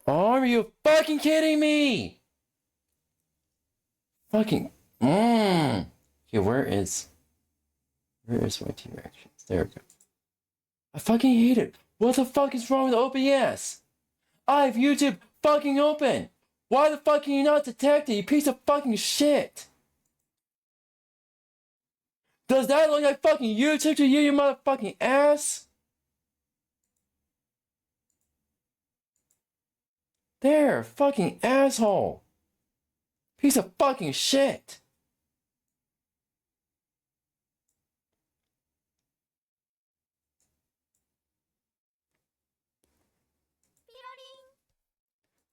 Are you fucking kidding me? Fucking, Okay, where is YT reactions? There we go. I fucking hate it. What the fuck is wrong with OBS? I have YouTube fucking open. Why the fuck can you not detect it, you piece of fucking shit? Does that look like fucking YouTube to you, you motherfucking ass? There, fucking asshole. Piece of fucking shit.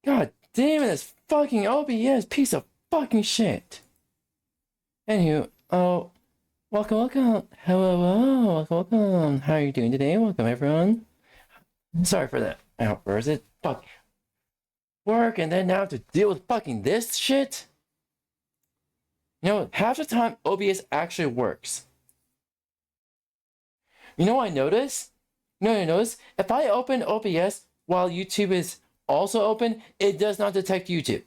God damn it, this fucking OBS piece of fucking shit. Anywho, welcome. Hello, welcome. How are you doing today? Welcome, everyone. Sorry for that outburst. It fucking work, and then now have to deal with fucking this shit? You know, half the time OBS actually works. You know what I noticed? If I open OBS while YouTube is also open, it does not detect YouTube.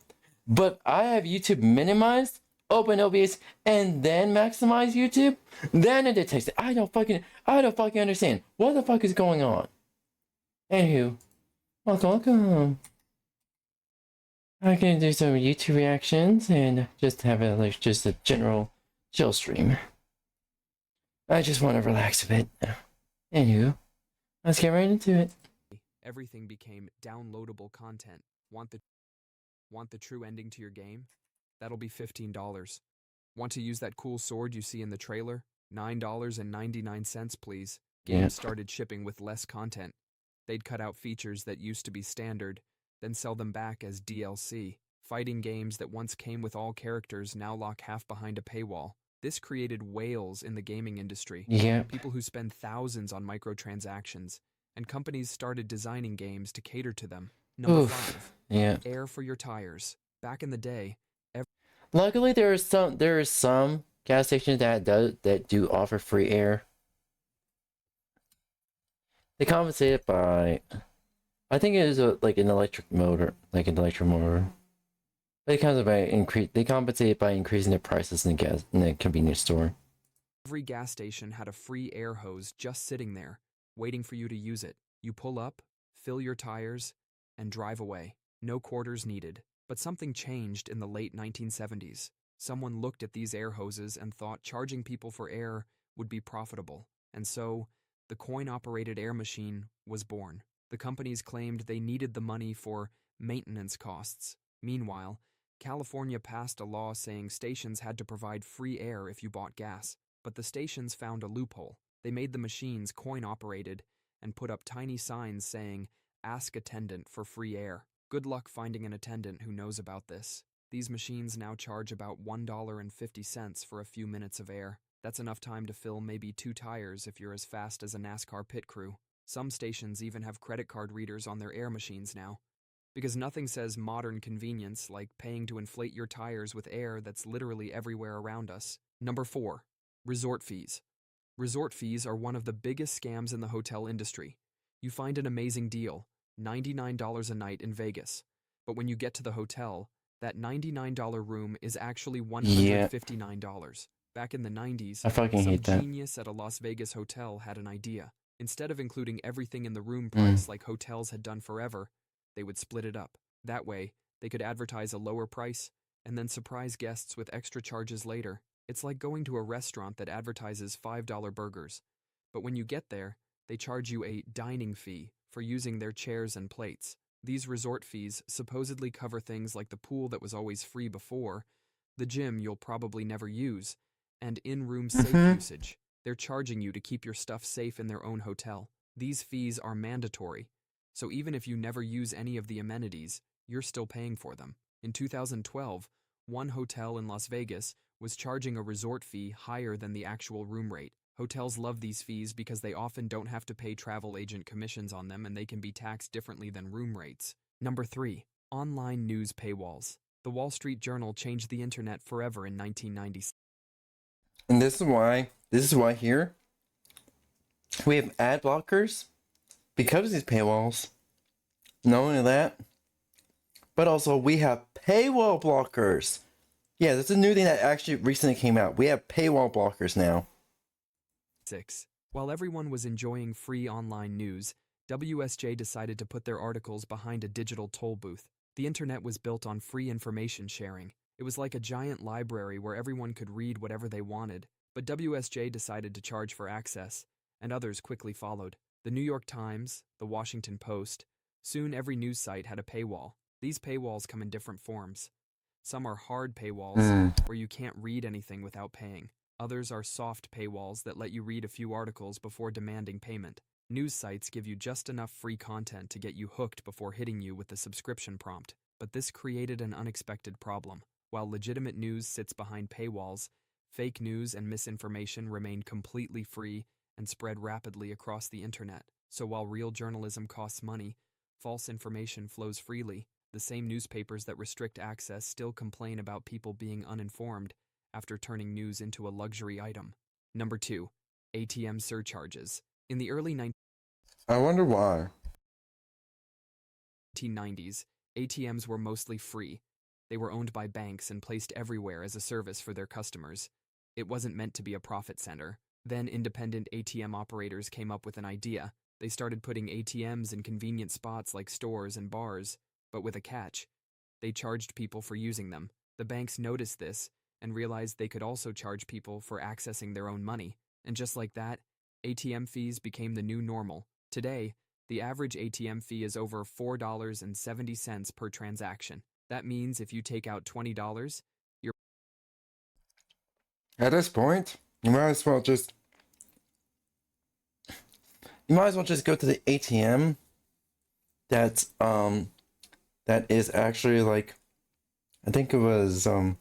But I have YouTube minimized, open OBS, and then maximize YouTube, then it detects it. I don't fucking understand. What the fuck is going on? Anywho, welcome. I'm gonna do some YouTube reactions and just have just a general chill stream. I just want to relax a bit. Anywho, let's get right into it. Everything became downloadable content. Want the true ending to your game? That'll be $15. Want to use that cool sword you see in the trailer? $9.99, please. Games started shipping with less content. They'd cut out features that used to be standard, then sell them back as DLC. Fighting games that once came with all characters now lock half behind a paywall. This created whales in the gaming industry. People who spend thousands on microtransactions, and companies started designing games to cater to them. Number 5. Air for your tires. Back in the day, luckily there is some gas stations that do offer free air. They compensate it by, I think it is like an electric motor, They compensate it by increasing the prices in the convenience store. Every gas station had a free air hose just sitting there, waiting for you to use it. You pull up, fill your tires, and drive away. No quarters needed. But something changed in the late 1970s. Someone looked at these air hoses and thought charging people for air would be profitable. And so, the coin-operated air machine was born. The companies claimed they needed the money for maintenance costs. Meanwhile, California passed a law saying stations had to provide free air if you bought gas. But the stations found a loophole. They made the machines coin-operated and put up tiny signs saying, "Ask attendant for free air." Good luck finding an attendant who knows about this. These machines now charge about $1.50 for a few minutes of air. That's enough time to fill maybe 2 tires if you're as fast as a NASCAR pit crew. Some stations even have credit card readers on their air machines now. Because nothing says modern convenience like paying to inflate your tires with air that's literally everywhere around us. Number 4. Resort fees. Resort fees are one of the biggest scams in the hotel industry. You find an amazing deal, $99 a night in Vegas. But when you get to the hotel, that $99 room is actually $159. Back in the 90s, some genius at a Las Vegas hotel had an idea. Instead of including everything in the room price like hotels had done forever, they would split it up. That way, they could advertise a lower price and then surprise guests with extra charges later. It's like going to a restaurant that advertises $5 burgers. But when you get there, they charge you a dining fee for using their chairs and plates. These resort fees supposedly cover things like the pool that was always free before, the gym you'll probably never use, and in-room safe usage. They're charging you to keep your stuff safe in their own hotel. These fees are mandatory, so even if you never use any of the amenities, you're still paying for them. In 2012, one hotel in Las Vegas was charging a resort fee higher than the actual room rate. Hotels love these fees because they often don't have to pay travel agent commissions on them and they can be taxed differently than room rates. Number 3. Online news paywalls. The Wall Street Journal changed the internet forever in 1996. And this is why here we have ad blockers because of these paywalls. Not only that, But also, we have paywall blockers. Yeah, that's a new thing that actually recently came out. We have paywall blockers now. 6. While everyone was enjoying free online news, WSJ decided to put their articles behind a digital toll booth. The internet was built on free information sharing. It was like a giant library where everyone could read whatever they wanted, but WSJ decided to charge for access, and others quickly followed. The New York Times, the Washington Post, soon every news site had a paywall. These paywalls come in different forms. Some are hard paywalls, where you can't read anything without paying. Others are soft paywalls that let you read a few articles before demanding payment. News sites give you just enough free content to get you hooked before hitting you with the subscription prompt. But this created an unexpected problem. While legitimate news sits behind paywalls, fake news and misinformation remain completely free and spread rapidly across the internet. So while real journalism costs money, false information flows freely. The same newspapers that restrict access still complain about people being uninformed after turning news into a luxury item. Number 2. ATM surcharges. In the early I wonder why. 1990s, ATMs were mostly free. They were owned by banks and placed everywhere as a service for their customers. It wasn't meant to be a profit center. Then independent ATM operators came up with an idea. They started putting ATMs in convenient spots like stores and bars, but with a catch. They charged people for using them. The banks noticed this and realized they could also charge people for accessing their own money. And just like that, ATM fees became the new normal. Today, the average ATM fee is over $4.70 per transaction. That means if you take out $20, you're... At this point, you might as well just go to the ATM that is actually like, I think it was kind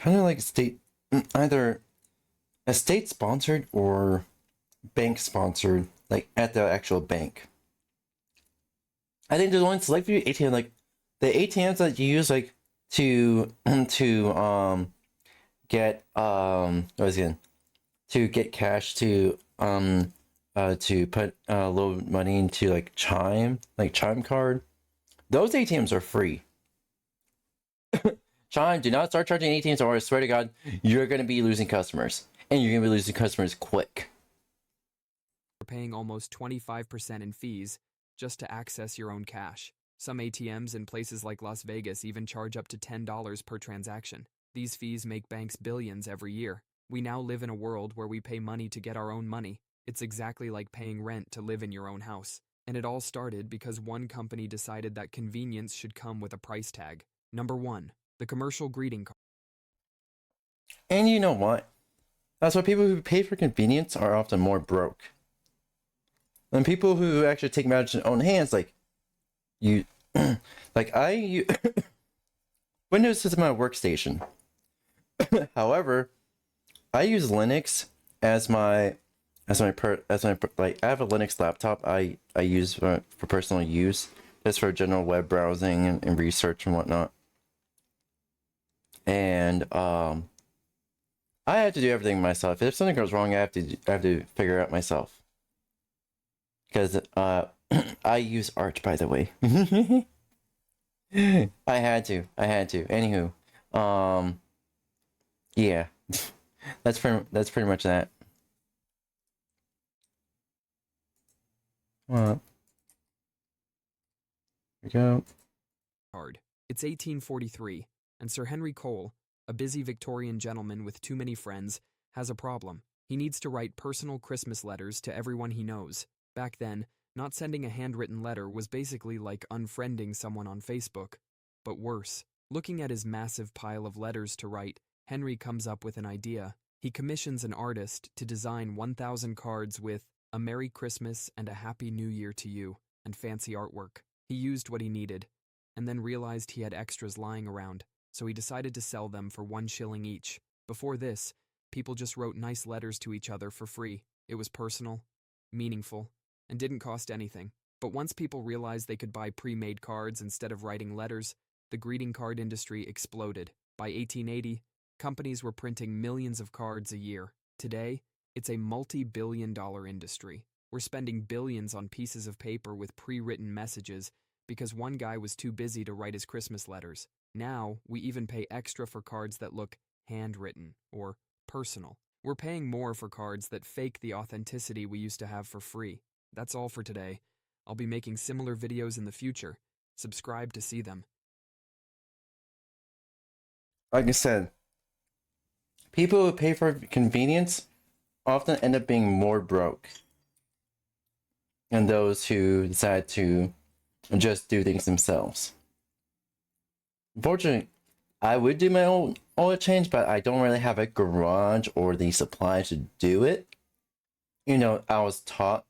of like either a state sponsored or bank sponsored, like at the actual bank. I think there's one select few ATM, like the ATMs that you use like to get to get cash to put load money into like Chime card. Those ATMs are free. Chime, do not start charging ATMs or I swear to God, you're going to be losing customers. And you're going to be losing customers quick. You're paying almost 25% in fees just to access your own cash. Some ATMs in places like Las Vegas even charge up to $10 per transaction. These fees make banks billions every year. We now live in a world where we pay money to get our own money. It's exactly like paying rent to live in your own house. And it all started because one company decided that convenience should come with a price tag. Number 1. The commercial greeting card. And you know what? That's why people who pay for convenience are often more broke. And people who actually take matters in their own hands, like you, like Windows is my workstation. However, I use Linux as my like I have a Linux laptop I use for personal use, just for general web browsing and research and whatnot. And I have to do everything myself. If something goes wrong, I have to figure it out myself. Because I use Arch, by the way. I had to. Anywho, yeah, that's pretty much that. Well, here we go. It's 1843, and Sir Henry Cole, a busy Victorian gentleman with too many friends, has a problem. He needs to write personal Christmas letters to everyone he knows. Back then, not sending a handwritten letter was basically like unfriending someone on Facebook. But worse, looking at his massive pile of letters to write, Henry comes up with an idea. He commissions an artist to design 1,000 cards with "A Merry Christmas and a Happy New Year to You" and fancy artwork. He used what he needed, and then realized he had extras lying around, so he decided to sell them for 1 shilling each. Before this, people just wrote nice letters to each other for free. It was personal, meaningful, and didn't cost anything. But once people realized they could buy pre-made cards instead of writing letters, the greeting card industry exploded. By 1880, companies were printing millions of cards a year. Today, it's a multi-billion-dollar industry. We're spending billions on pieces of paper with pre-written messages because one guy was too busy to write his Christmas letters. Now, we even pay extra for cards that look handwritten or personal. We're paying more for cards that fake the authenticity we used to have for free. That's all for today. I'll be making similar videos in the future. Subscribe to see them. Like I said, people who pay for convenience often end up being more broke than those who decide to just do things themselves. Unfortunately, I would do my own oil change, but I don't really have a garage or the supplies to do it. You know, I was taught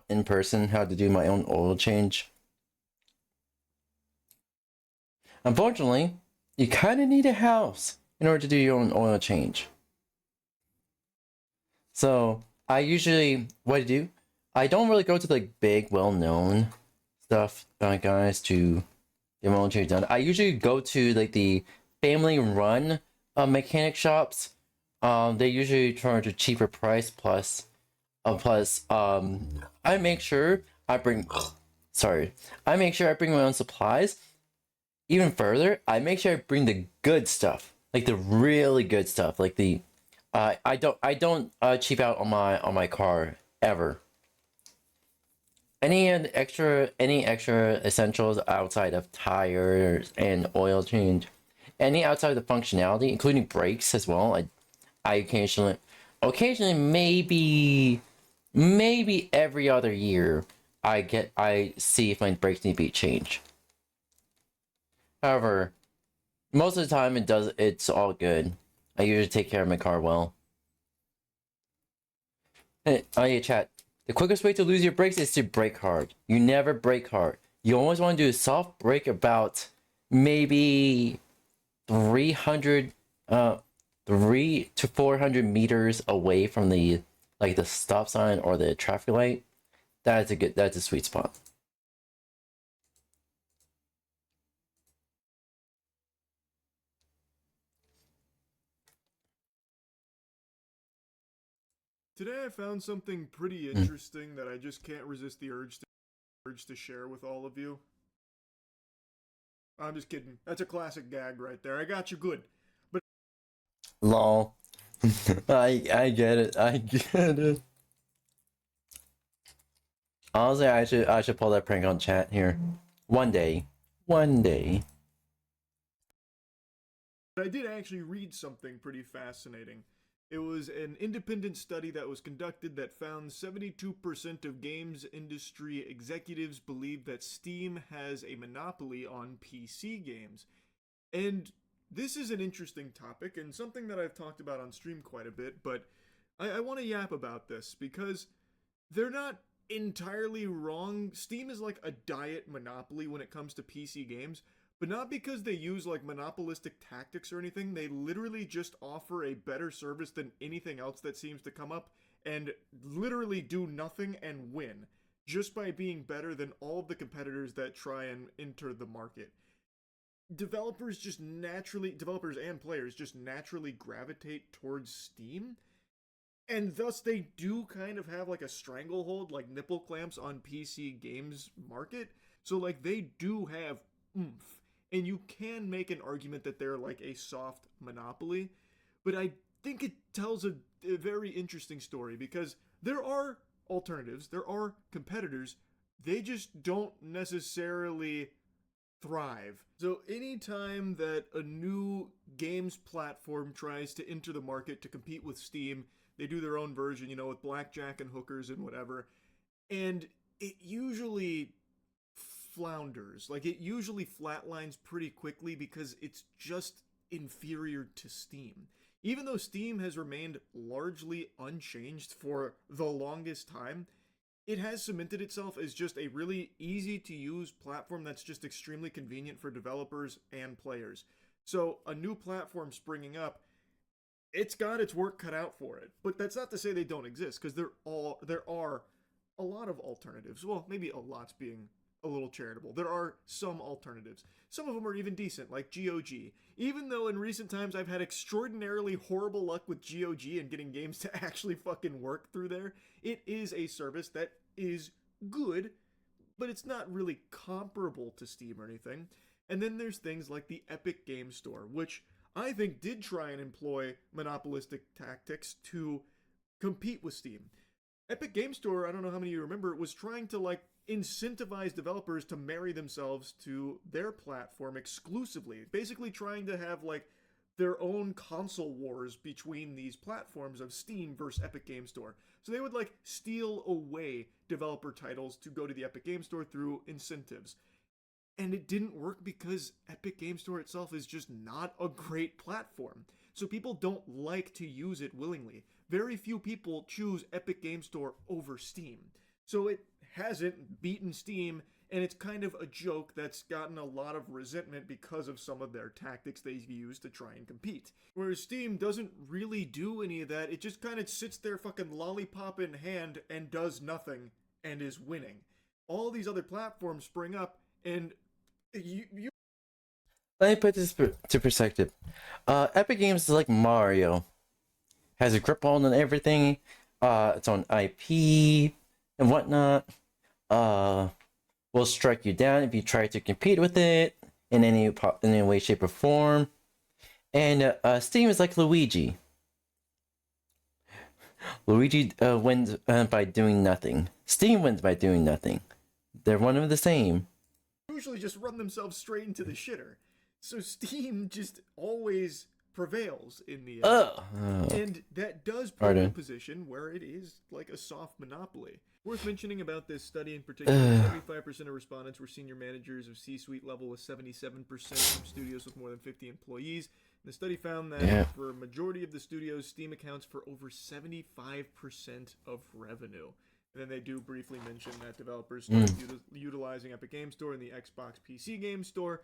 in person how to do my own oil change. Unfortunately, you kind of need a house in order to do your own oil change. So I usually, what I do, I don't really go to like big, well-known stuff, guys, to get my own change done. I usually go to like the family-run mechanic shops. They usually charge a cheaper price. Plus, I make sure I bring. Sorry, I make sure I bring my own supplies. Even further, I make sure I bring the good stuff, like the really good stuff, like the. I don't cheap out on my car ever. Any extra essentials outside of tires and oil change, any outside of the functionality, including brakes as well. I occasionally maybe every other year I see if my brakes need to be changed. However, most of the time it's all good. I usually take care of my car well. Hey, oh yeah, chat. The quickest way to lose your brakes is to brake hard. You never brake hard. You always want to do a soft brake about maybe 300 3 to 400 meters away from the stop sign or the traffic light. That's a sweet spot. Today I found something pretty interesting that I just can't resist the urge to share with all of you. I'm just kidding. That's a classic gag right there. I got you good. But Lol. I get it. I get it. Honestly, I should pull that prank on chat here. One day. One day. I did actually read something pretty fascinating. It was an independent study that was conducted that found 72% of games industry executives believe that Steam has a monopoly on PC games. And this is an interesting topic and something that I've talked about on stream quite a bit, but I want to yap about this because they're not entirely wrong. Steam is like a diet monopoly when it comes to PC games, but not because they use like monopolistic tactics or anything. They literally just offer a better service than anything else that seems to come up and literally do nothing and win just by being better than all of the competitors that try and enter the market. Developers and players just naturally gravitate towards Steam, and thus they do kind of have like a stranglehold, like nipple clamps on PC games market. So like they do have oomph, and you can make an argument that they're like a soft monopoly, but I think it tells a very interesting story because there are alternatives, there are competitors, they just don't necessarily thrive. So anytime that a new games platform tries to enter the market to compete with Steam, they do their own version, with blackjack and hookers and whatever, and it usually flounders. Like, it usually flatlines pretty quickly because it's just inferior to Steam. Even though Steam has remained largely unchanged for the longest time, it has cemented itself as just a really easy to use platform that's just extremely convenient for developers and players. So a new platform springing up, it's got its work cut out for it. But that's not to say they don't exist, because there are a lot of alternatives. Well, maybe a lot's being a little charitable. There are some alternatives. Some of them are even decent, like GOG. Even though in recent times I've had extraordinarily horrible luck with GOG and getting games to actually fucking work through there, it is a service that is good, but it's not really comparable to Steam or anything. And then there's things like the Epic Game Store, which I think did try and employ monopolistic tactics to compete with Steam. Epic Game Store, I don't know how many of you remember, was trying to like incentivize developers to marry themselves to their platform exclusively, basically trying to have like their own console wars between these platforms of Steam versus Epic Game Store. So they would like steal away developer titles to go to the Epic Game Store through incentives. And it didn't work because Epic Game Store itself is just not a great platform. So people don't like to use it willingly. Very few people choose Epic Game Store over Steam. So it hasn't beaten Steam, and it's kind of a joke that's gotten a lot of resentment because of some of their tactics they've used to try and compete. Whereas Steam doesn't really do any of that. It just kind of sits there fucking lollipop in hand and does nothing and is winning. All these other platforms spring up, and you Let me put this to perspective. Epic Games is like Mario. Has a grip on everything. Its own IP and whatnot. Will strike you down if you try to compete with it in any way, shape, or form. And Steam is like Luigi. Luigi wins by doing nothing. Steam wins by doing nothing. They're one and the same. Usually just run themselves straight into the shitter. So Steam just always prevails in the end. And that does put it in a position where it is like a soft monopoly. Worth mentioning about this study in particular, 75% of respondents were senior managers of C-suite level, with 77% from studios with more than 50 employees. And the study found that for a majority of the studios, Steam accounts for over 75% of revenue. And then they do briefly mention that developers started utilizing Epic Game Store and the Xbox PC Game Store.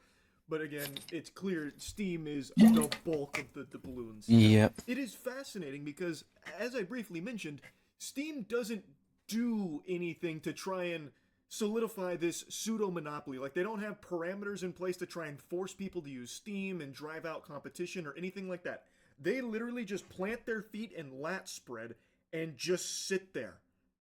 But again, it's clear Steam is the bulk of the balloons. Yep. It is fascinating because, as I briefly mentioned, Steam doesn't do anything to try and solidify this pseudo-monopoly. Like, they don't have parameters in place to try and force people to use Steam and drive out competition or anything like that. They literally just plant their feet and lat spread and just sit there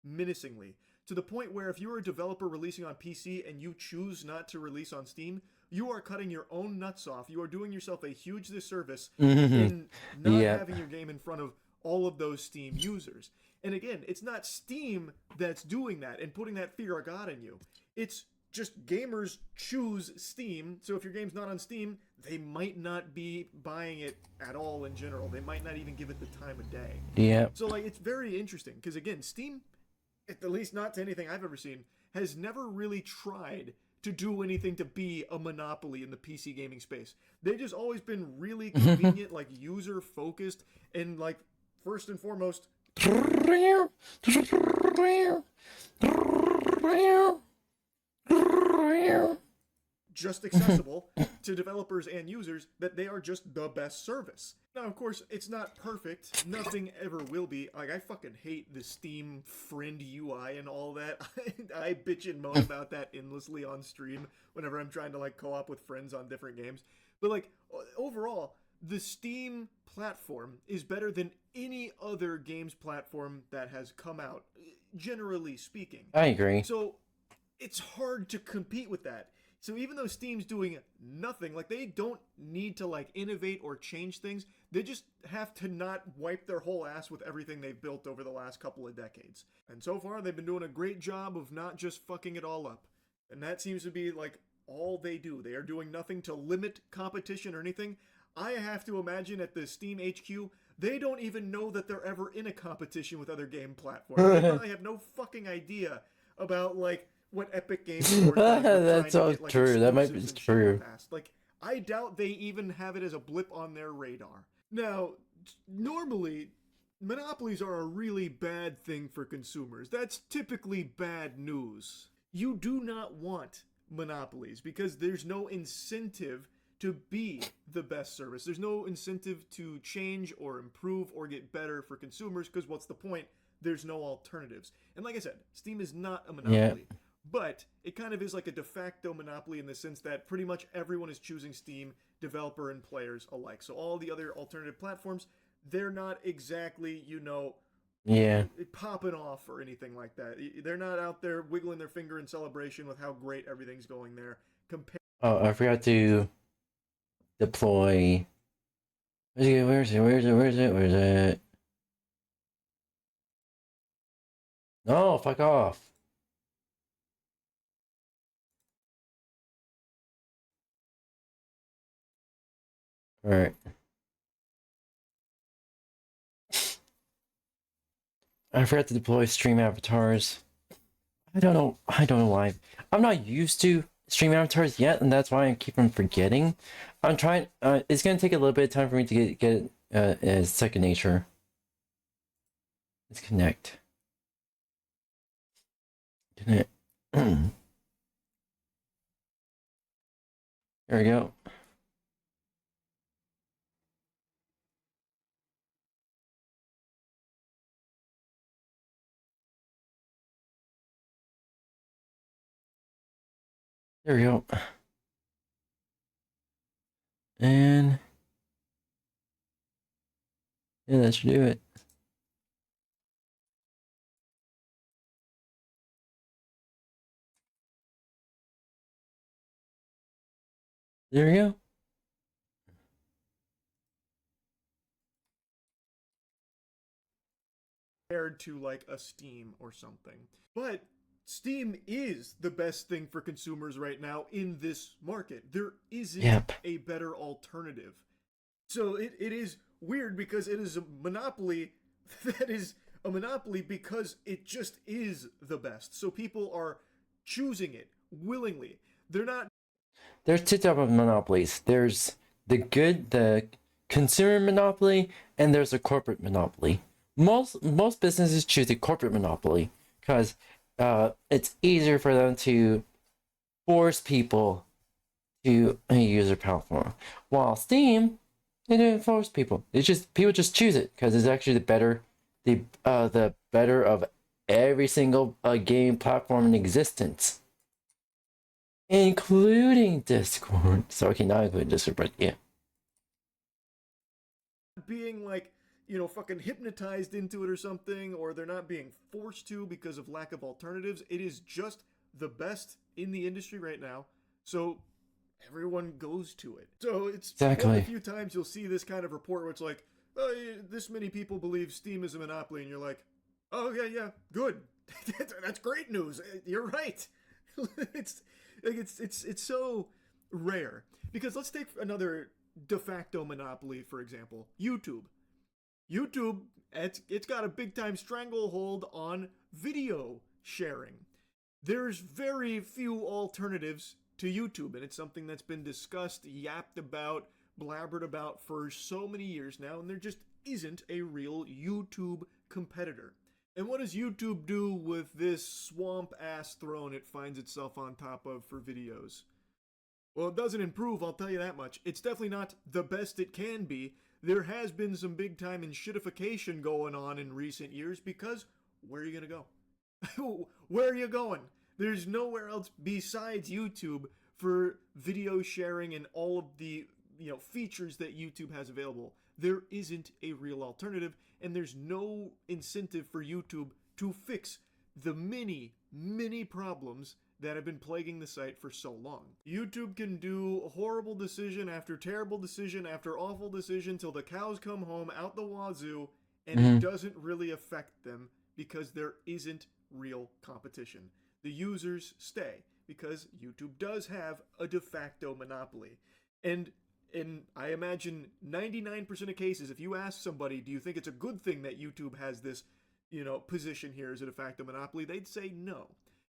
menacingly, to the point where if you're a developer releasing on PC and you choose not to release on Steam, you are cutting your own nuts off. You are doing yourself a huge disservice in not having your game in front of all of those Steam users. And again, it's not Steam that's doing that and putting that fear of God in you. It's just gamers choose Steam. So if your game's not on Steam, they might not be buying it at all in general. They might not even give it the time of day. Yeah. So like, it's very interesting because again, Steam, at least not to anything I've ever seen, has never really tried to do anything to be a monopoly in the PC gaming space. They've just always been really convenient, like user focused, and like first and foremost, just accessible to developers and users, that they are just the best service. Now, of course, it's not perfect. Nothing ever will be. Like, I fucking hate the Steam friend UI and all that. I bitch and moan about that endlessly on stream whenever I'm trying to, like, co-op with friends on different games. But, like, overall, the Steam platform is better than any other games platform that has come out, generally speaking. I agree. So, it's hard to compete with that. So even though Steam's doing nothing, like, they don't need to like innovate or change things, they just have to not wipe their whole ass with everything they've built over the last couple of decades. And so far, they've been doing a great job of not just fucking it all up. And that seems to be like all they do. They are doing nothing to limit competition or anything. I have to imagine at the Steam HQ, they don't even know that they're ever in a competition with other game platforms. They probably have no fucking idea about like what Epic Games Store does. That's so true. That might be true. Like, I doubt they even have it as a blip on their radar. Now, normally, monopolies are a really bad thing for consumers. That's typically bad news. You do not want monopolies because there's no incentive to be the best service. There's no incentive to change or improve or get better for consumers because what's the point? There's no alternatives. And like I said, Steam is not a monopoly. Yeah. But it kind of is like a de facto monopoly in the sense that pretty much everyone is choosing Steam, developer and players alike. So all the other alternative platforms, they're not exactly, you know, Yeah. popping off or anything like that. They're not out there wiggling their finger in celebration with how great everything's going there. Compared. Oh, I forgot to deploy. Where's it? Where's it? Where's it? Where's it? No, fuck off. Alright. I forgot to deploy stream avatars. I don't know why. I'm not used to stream avatars yet, and that's why I keep on forgetting. I'm trying. It's gonna take a little bit of time for me to get as second nature. Let's connect. Connect. There we go. There we go. And yeah, that should do it. There we go. Compared to like a Steam or something. But Steam is the best thing for consumers right now in this market. There isn't a better alternative. So it is weird because it is a monopoly that is a monopoly because it just is the best. So people are choosing it willingly. They're not. There's two types of monopolies. There's the consumer monopoly, and there's a corporate monopoly. Most businesses choose a corporate monopoly because it's easier for them to force people to use their platform. While Steam, they don't force people. It's just people just choose it because it's actually the better of every single game platform in existence, including Discord. So okay, not including Discord, but yeah. Being like, you know, fucking hypnotized into it or something, or they're not being forced to because of lack of alternatives. It is just the best in the industry right now. So everyone goes to it. So it's one of the few times you'll see this kind of report where it's like, oh, this many people believe Steam is a monopoly, and you're like, oh yeah, good. That's great news. You're right. it's like it's so rare because let's take another de facto monopoly, for example, YouTube. YouTube, it's got a big time stranglehold on video sharing. There's very few alternatives to YouTube, and it's something that's been discussed, yapped about, blabbered about for so many years now, and there just isn't a real YouTube competitor. And what does YouTube do with this swamp ass throne it finds itself on top of for videos? Well, it doesn't improve, I'll tell you that much. It's definitely not the best it can be. There has been some big time shitification going on in recent years because where are you gonna go? Where are you going? There's nowhere else besides YouTube for video sharing and all of the features that YouTube has available. There isn't a real alternative, and there's no incentive for YouTube to fix the many problems that have been plaguing the site for so long. YouTube can do horrible decision after terrible decision after awful decision till the cows come home out the wazoo, and it doesn't really affect them because there isn't real competition. The users stay because YouTube does have a de facto monopoly. And I imagine 99% of cases, if you ask somebody, do you think it's a good thing that YouTube has this, position here as a de facto monopoly, they'd say no.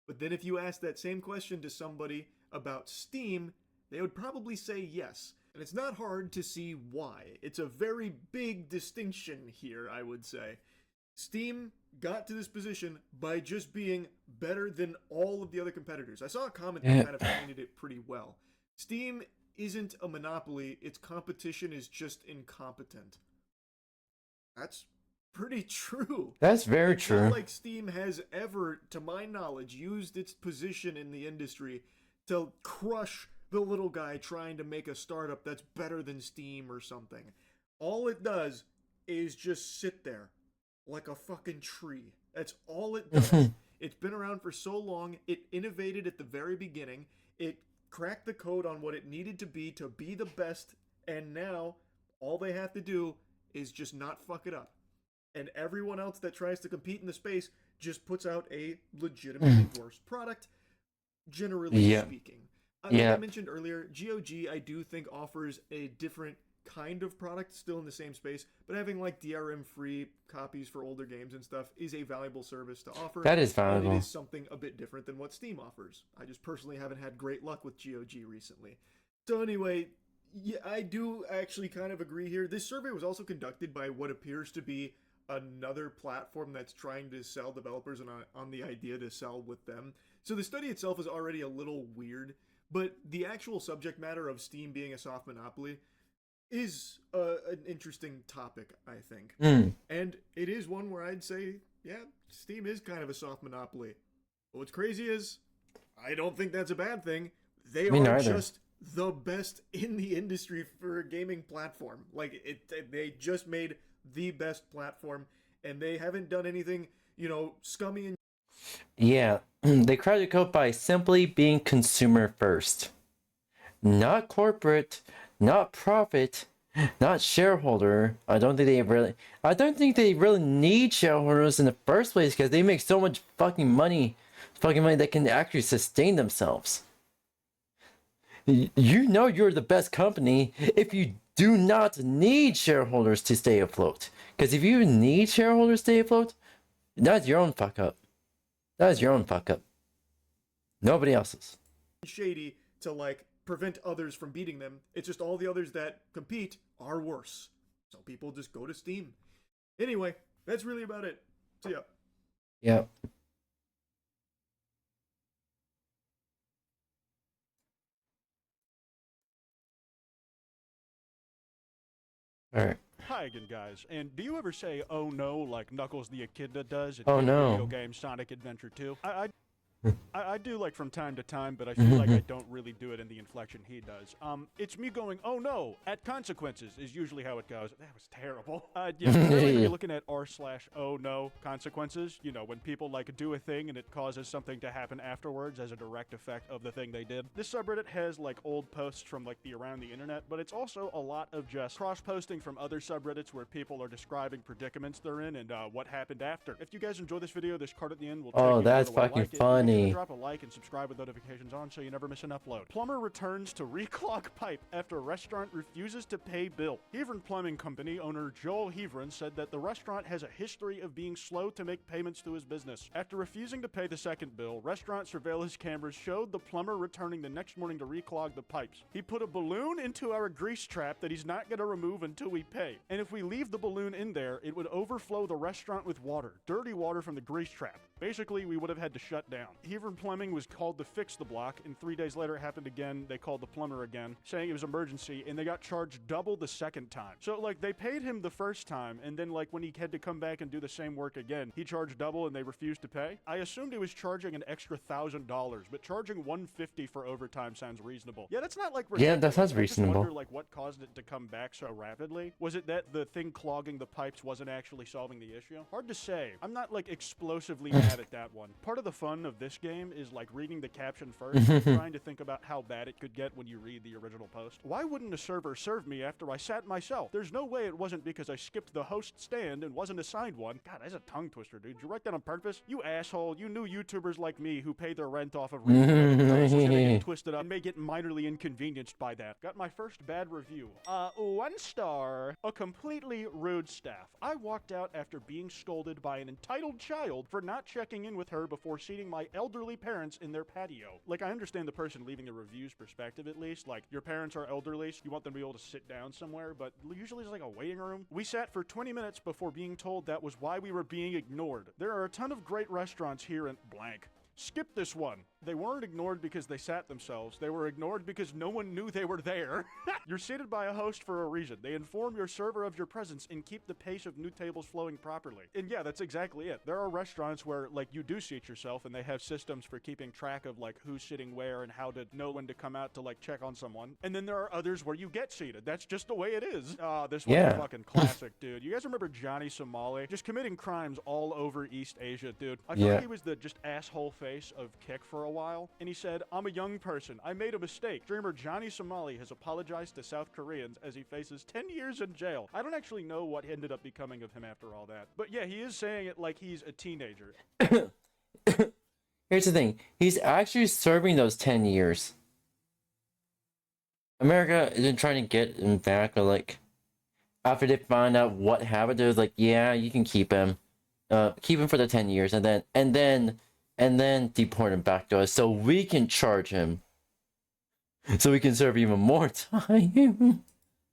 But then if you ask that same question to somebody about Steam, they would probably say yes. And it's not hard to see why. It's a very big distinction here, I would say. Steam got to this position by just being better than all of the other competitors. I saw a comment that kind of pointed it pretty well. Steam isn't a monopoly, its competition is just incompetent. That's pretty true. That's very true. It's not like Steam has ever, to my knowledge, used its position in the industry to crush the little guy trying to make a startup that's better than Steam or something. All it does is just sit there like a fucking tree. That's all it does. It's been around for so long. It innovated at the very beginning. It cracked the code on what it needed to be the best, and now all they have to do is just not fuck it up. And everyone else that tries to compete in the space just puts out a legitimately worse product, generally speaking. Like I mentioned earlier, GOG I do think offers a different kind of product still in the same space, but having like DRM free copies for older games and stuff is a valuable service to offer. That is valuable. And it is something a bit different than what Steam offers. I just personally haven't had great luck with GOG recently. So anyway, yeah, I do actually kind of agree here. This survey was also conducted by what appears to be another platform that's trying to sell developers on the idea to sell with them. So the study itself is already a little weird, but the actual subject matter of Steam being a soft monopoly is an interesting topic, I think. And it is one where I'd say, yeah, Steam is kind of a soft monopoly. But what's crazy is, I don't think that's a bad thing. They are just the best in the industry for a gaming platform. Like, they just made the best platform, and they haven't done anything, you know, scummy and... Yeah, they cracked the code by simply being consumer first. Not corporate, not profit, not shareholder. I don't think they really need shareholders in the first place because they make so much fucking money that can actually sustain themselves. You know you're the best company if you do not need shareholders to stay afloat. Because if you need shareholders to stay afloat, that's your own fuck up. That is your own fuck up. Nobody else's. Shady to like prevent others from beating them. It's just all the others that compete are worse. So people just go to Steam. Anyway, that's really about it. See ya. Yep. Alright. Hi again, guys. And do you ever say, oh no, like Knuckles the Echidna does in Oh, no. video game Sonic Adventure 2? I do like from time to time, but I feel like I don't really do it in the inflection he does. It's me going, oh no, at consequences is usually how it goes. That was terrible. Yeah, currently you're looking at r/oh no consequences. You know, when people like do a thing and it causes something to happen afterwards as a direct effect of the thing they did. This subreddit has like old posts from like the around the internet, but it's also a lot of just cross-posting from other subreddits where people are describing predicaments they're in and what happened after. If you guys enjoy this video, this card at the end will Oh, take that's you to fucking like it. funny. Drop a like and subscribe with notifications on so you never miss an upload. Plumber returns to reclog pipe after restaurant refuses to pay bill. Heavern Plumbing Company owner Joel Heavern said that the restaurant has a history of being slow to make payments to his business. After refusing to pay the second bill, restaurant surveillance cameras showed the plumber returning the next morning to reclog the pipes. He put a balloon into our grease trap that he's not going to remove until we pay. And if we leave the balloon in there, it would overflow the restaurant with water, dirty water from the grease trap. Basically, we would have had to shut down. Heavern Plumbing was called to fix the block, and 3 days later it happened again. They called the plumber again, saying it was emergency, and they got charged double the second time. So, like, they paid him the first time, and then, like, when he had to come back and do the same work again, he charged double and they refused to pay. I assumed he was charging an extra $1,000, but charging $150 for overtime sounds reasonable. Yeah, that's not, like, ridiculous. Yeah, that sounds reasonable. I just wonder, like, what caused it to come back so rapidly? Was it that the thing clogging the pipes wasn't actually solving the issue? Hard to say. I'm not, like, explosively mad at that one. Part of the fun of this game is, like, reading the caption first and trying to think about how bad it could get when you read the original post. Why wouldn't a server serve me after I sat myself? There's no way it wasn't because I skipped the host stand and wasn't assigned one. God, that's a tongue twister, dude. Did you write that on purpose? You asshole. You knew YouTubers like me who pay their rent off of reading was gonna get twisted up and may get minorly inconvenienced by that. Got my first bad review. 1 star. A completely rude staff. I walked out after being scolded by an entitled child for not checking in with her before seating my elderly parents in their patio. Like, I understand the person leaving the review's perspective at least. Like, your parents are elderly, so you want them to be able to sit down somewhere, but usually it's like a waiting room. We sat for 20 minutes before being told that was why we were being ignored. There are a ton of great restaurants here in blank. Skip this one. They weren't ignored because they sat themselves. They were ignored because no one knew they were there. You're seated by a host for a reason. They inform your server of your presence and keep the pace of new tables flowing properly. And yeah, that's exactly it. There are restaurants where, like, you do seat yourself and they have systems for keeping track of, like, who's sitting where and how to know when to come out to, like, check on someone. And then there are others where you get seated. That's just the way it is. This one's a fucking classic, dude. You guys remember 𝙂𝙚𝙣𝙚 just committing crimes all over East Asia, dude? I feel like he was the just asshole face of Kick for a while. And he said, "I'm a young person. I made a mistake. Streamer 𝙂𝙚𝙣𝙚 has apologized to South Koreans as he faces 10 years in jail." I don't actually know what ended up becoming of him after all that. But yeah, he is saying it like he's a teenager. Here's the thing. He's actually serving those 10 years. America isn't trying to get him back, or like, after they find out what happened, they're like, yeah, you can keep him. Keep him for the 10 years, and then deport him back to us so we can charge him. So we can serve even more time.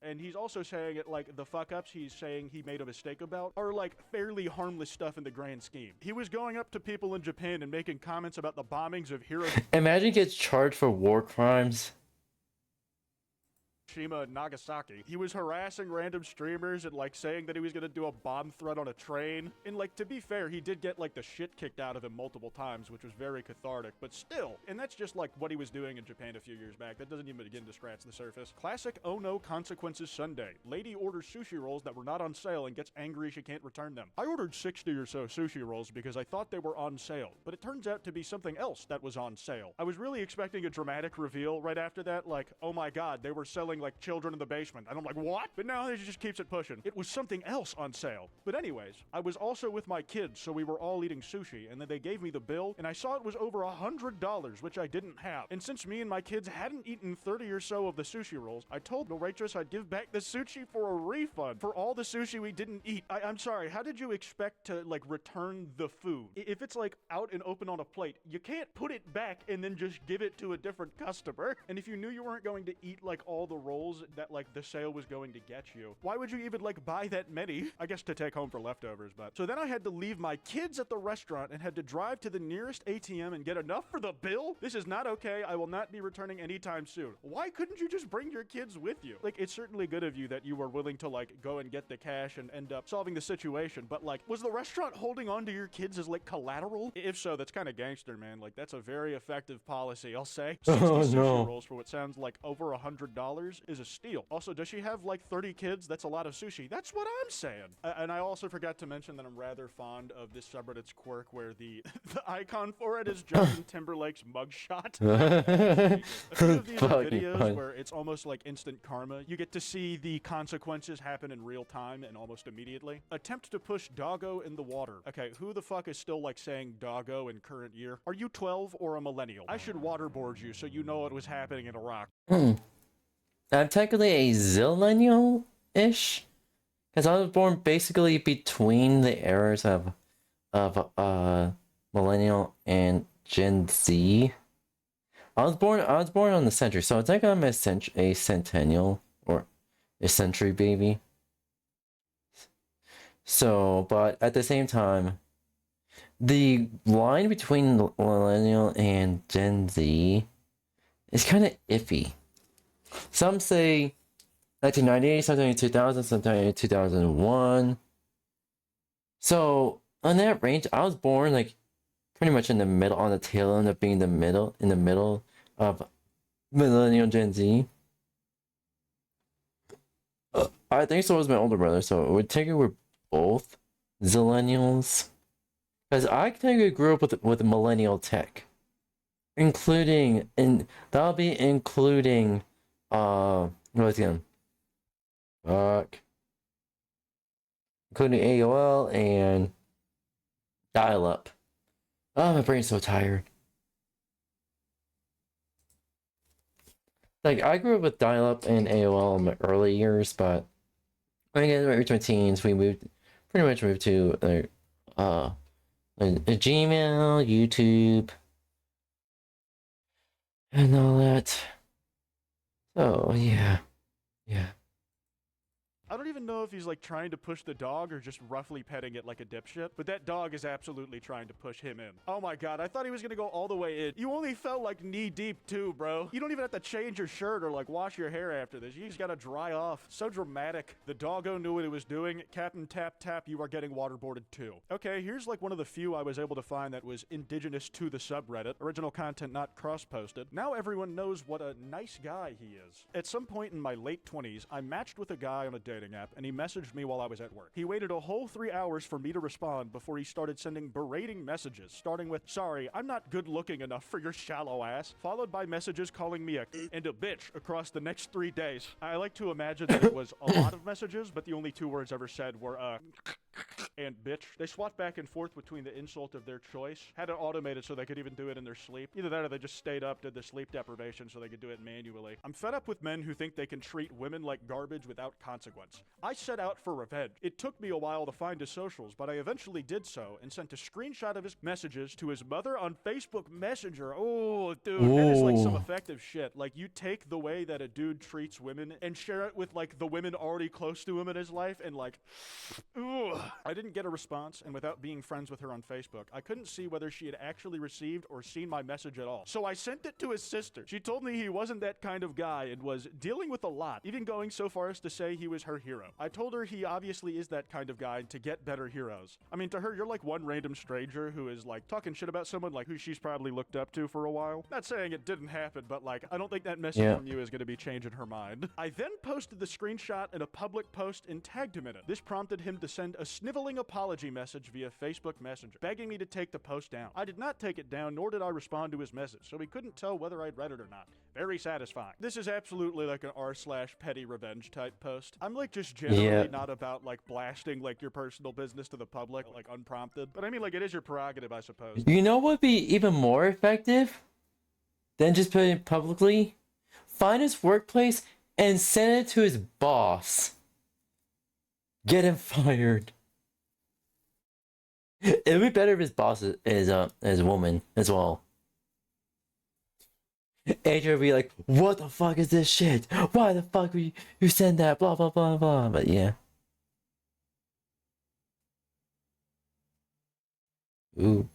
And he's also saying it like the fuck-ups he's saying he made a mistake about are like fairly harmless stuff in the grand scheme. He was going up to people in Japan and making comments about the bombings of Hiroshima Imagine he gets charged for war crimes. and Nagasaki. He was harassing random streamers and like saying that he was gonna do a bomb threat on a train. And like, to be fair, he did get like the shit kicked out of him multiple times, which was very cathartic, but still. And that's just like what he was doing in Japan a few years back. That doesn't even begin to scratch the surface. Classic oh no consequences Sunday. Lady orders sushi rolls that were not on sale and gets angry she can't return them. I ordered 60 or so sushi rolls because I thought they were on sale, but it turns out to be something else that was on sale. I was really expecting a dramatic reveal right after that, like, oh my god, they were selling like children in the basement. And I'm like, what? But no, he just keeps it pushing. It was something else on sale. But anyways, I was also with my kids, so we were all eating sushi, and then they gave me the bill, and I saw it was over $100, which I didn't have. And since me and my kids hadn't eaten 30 or so of the sushi rolls, I told the waitress I'd give back the sushi for a refund for all the sushi we didn't eat. I'm sorry, how did you expect to, like, return the food? If it's, like, out and open on a plate, you can't put it back and then just give it to a different customer. And if you knew you weren't going to eat, like, all the rolls that, like, the sale was going to get you, why would you even, like, buy that many? I guess to take home for leftovers, but. So then I had to leave my kids at the restaurant and had to drive to the nearest ATM and get enough for the bill? This is not okay. I will not be returning anytime soon. Why couldn't you just bring your kids with you? Like, it's certainly good of you that you were willing to, like, go and get the cash and end up solving the situation, but, like, was the restaurant holding on to your kids as, like, collateral? If so, that's kind of gangster, man. Like, that's a very effective policy, I'll say. 60 sushi rolls for what sounds like over $100 is a steal. Also, does she have like 30 kids? That's a lot of sushi. That's what I'm saying. And I also forgot to mention that I'm rather fond of this subreddit's quirk where the icon for it is Justin Timberlake's mugshot. A few of these are videos where it's almost like instant karma. You get to see the consequences happen in real time and almost immediately. Attempt to push doggo in the water. Okay, who the fuck is still like saying doggo in current year? Are you 12 or a millennial? I should waterboard you so you know what was happening in Iraq. I'm technically a zillennial-ish, because I was born basically between the eras of millennial and Gen Z. I was born on the century, so it's like I'm a centennial or a century baby. So, but at the same time, the line between millennial and Gen Z is kind of iffy. Some say 1998, some say 2000, some say 2001. So on that range, I was born like pretty much in the middle, on the tail end of being in the middle of millennial Gen Z. I think so was my older brother, so it would take it we're both zillennials. Because I technically grew up with millennial tech. Including including AOL and dial-up. Oh, my brain's so tired. Like, I grew up with dial-up and AOL in my early years, but when I got into my teens, we pretty much moved to Gmail, YouTube, and all that. Oh, yeah. I don't even know if he's like trying to push the dog or just roughly petting it like a dipshit, but that dog is absolutely trying to push him in. Oh my god, I thought he was gonna go all the way in. You only fell like knee deep too, bro. You don't even have to change your shirt or like wash your hair after this. You just gotta dry off. So dramatic. The doggo knew what it was doing. Captain Tap Tap, you are getting waterboarded too. Okay, here's like one of the few I was able to find that was indigenous to the subreddit. Original content not cross-posted. Now everyone knows what a nice guy he is. At some point in my late 20s, I matched with a guy on a dating app and he messaged me while I was at work. He waited a whole 3 hours for me to respond before he started sending berating messages, starting with, "Sorry, I'm not good looking enough for your shallow ass," followed by messages calling me a and a bitch across the next 3 days. I like to imagine that it was a lot of messages, but the only 2 words ever said were, and bitch. They swapped back and forth between the insult of their choice. Had it automated so they could even do it in their sleep. Either that or they just stayed up, did the sleep deprivation so they could do it manually. I'm fed up with men who think they can treat women like garbage without consequence. I set out for revenge. It took me a while to find his socials, but I eventually did so and sent a screenshot of his messages to his mother on Facebook Messenger. Oh, dude, that is like some effective shit. Like, you take the way that a dude treats women and share it with like the women already close to him in his life and like, ugh. I didn't get a response, and without being friends with her on Facebook, I couldn't see whether she had actually received or seen my message at all. So I sent it to his sister. She told me he wasn't that kind of guy and was dealing with a lot, even going so far as to say he was her hero. I told her he obviously is that kind of guy to get better heroes. I mean, to her, you're like one random stranger who is like talking shit about someone like who she's probably looked up to for a while. Not saying it didn't happen, but like, I don't think that message from you is going to be changing her mind. I then posted the screenshot in a public post and tagged him in it. This prompted him to send a sniveling apology message via Facebook Messenger, begging me to take the post down. I did not take it down, nor did I respond to his message, so he couldn't tell whether I'd read it or not. Very satisfying. This is absolutely like an r/petty revenge type post. I'm like just generally not about like blasting like your personal business to the public, like unprompted. But I mean, like, it is your prerogative, I suppose. You know what would be even more effective than just putting it publicly? Find his workplace and send it to his boss. Get him fired. It would be better if his boss is a woman as well. HR would be like, "What the fuck is this shit? Why the fuck would you send that? Blah blah blah blah." But yeah. Ooh.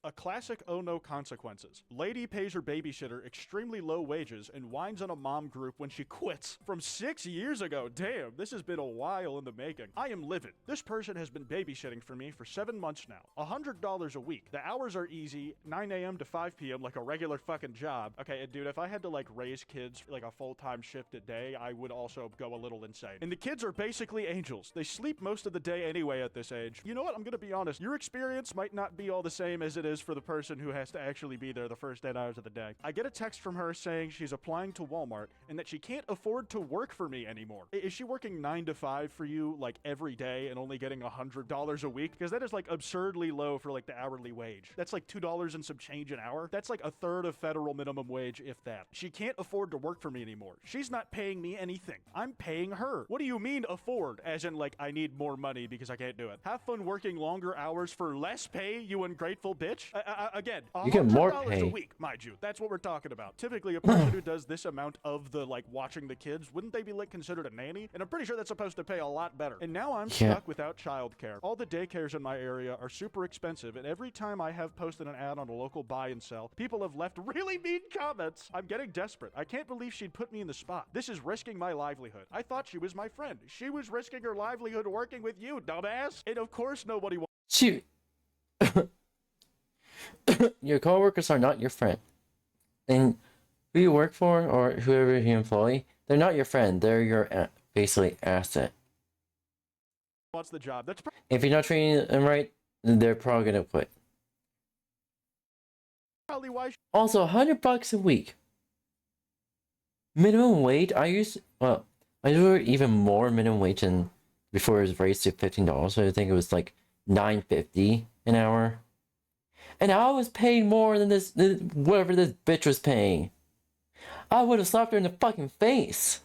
A classic oh no consequences. Lady pays her babysitter extremely low wages and whines on a mom group when she quits. From 6 years ago. Damn, this has been a while in the making. I am livid. This person has been babysitting for me for 7 months now. $100 a week. The hours are easy, 9 a.m. to 5 p.m. like a regular fucking job. Okay, dude, if I had to like raise kids like a full-time shift a day, I would also go a little insane. And the kids are basically angels. They sleep most of the day anyway at this age. You know what? I'm gonna be honest. Your experience might not be all the same as it is for the person who has to actually be there the first 8 hours of the day. I get a text from her saying she's applying to Walmart and that she can't afford to work for me anymore. Is she working 9 to 5 for you like every day and only getting $100 a week? Because that is like absurdly low for like the hourly wage. That's like $2 and some change an hour. That's like a third of federal minimum wage, if that. She can't afford to work for me anymore. She's not paying me anything. I'm paying her. What do you mean afford? As in like I need more money because I can't do it. Have fun working longer hours for less pay, you ungrateful bitch. Again, You get more $100 pay. a week, mind you. That's what we're talking about. Typically, a person who does this amount of the like watching the kids, wouldn't they be like considered a nanny? And I'm pretty sure that's supposed to pay a lot better. And now I'm stuck without childcare. All the daycares in my area are super expensive, and every time I have posted an ad on a local buy and sell, people have left really mean comments. I'm getting desperate. I can't believe she'd put me in the spot. This is risking my livelihood. I thought she was my friend. She was risking her livelihood working with you, dumbass. And of course nobody wants. Shoot. Your coworkers are not your friend. And who you work for or whoever you employ, they're not your friend. They're your basically asset. Wants the job. That's If you're not treating them right, then they're probably gonna quit. probably why. Also, $100 a week. Minimum wage. I used even more minimum wage than before it was raised to $15. So I think it was like $9.50 an hour. And I was paid more than whatever this bitch was paying. I would have slapped her in the fucking face.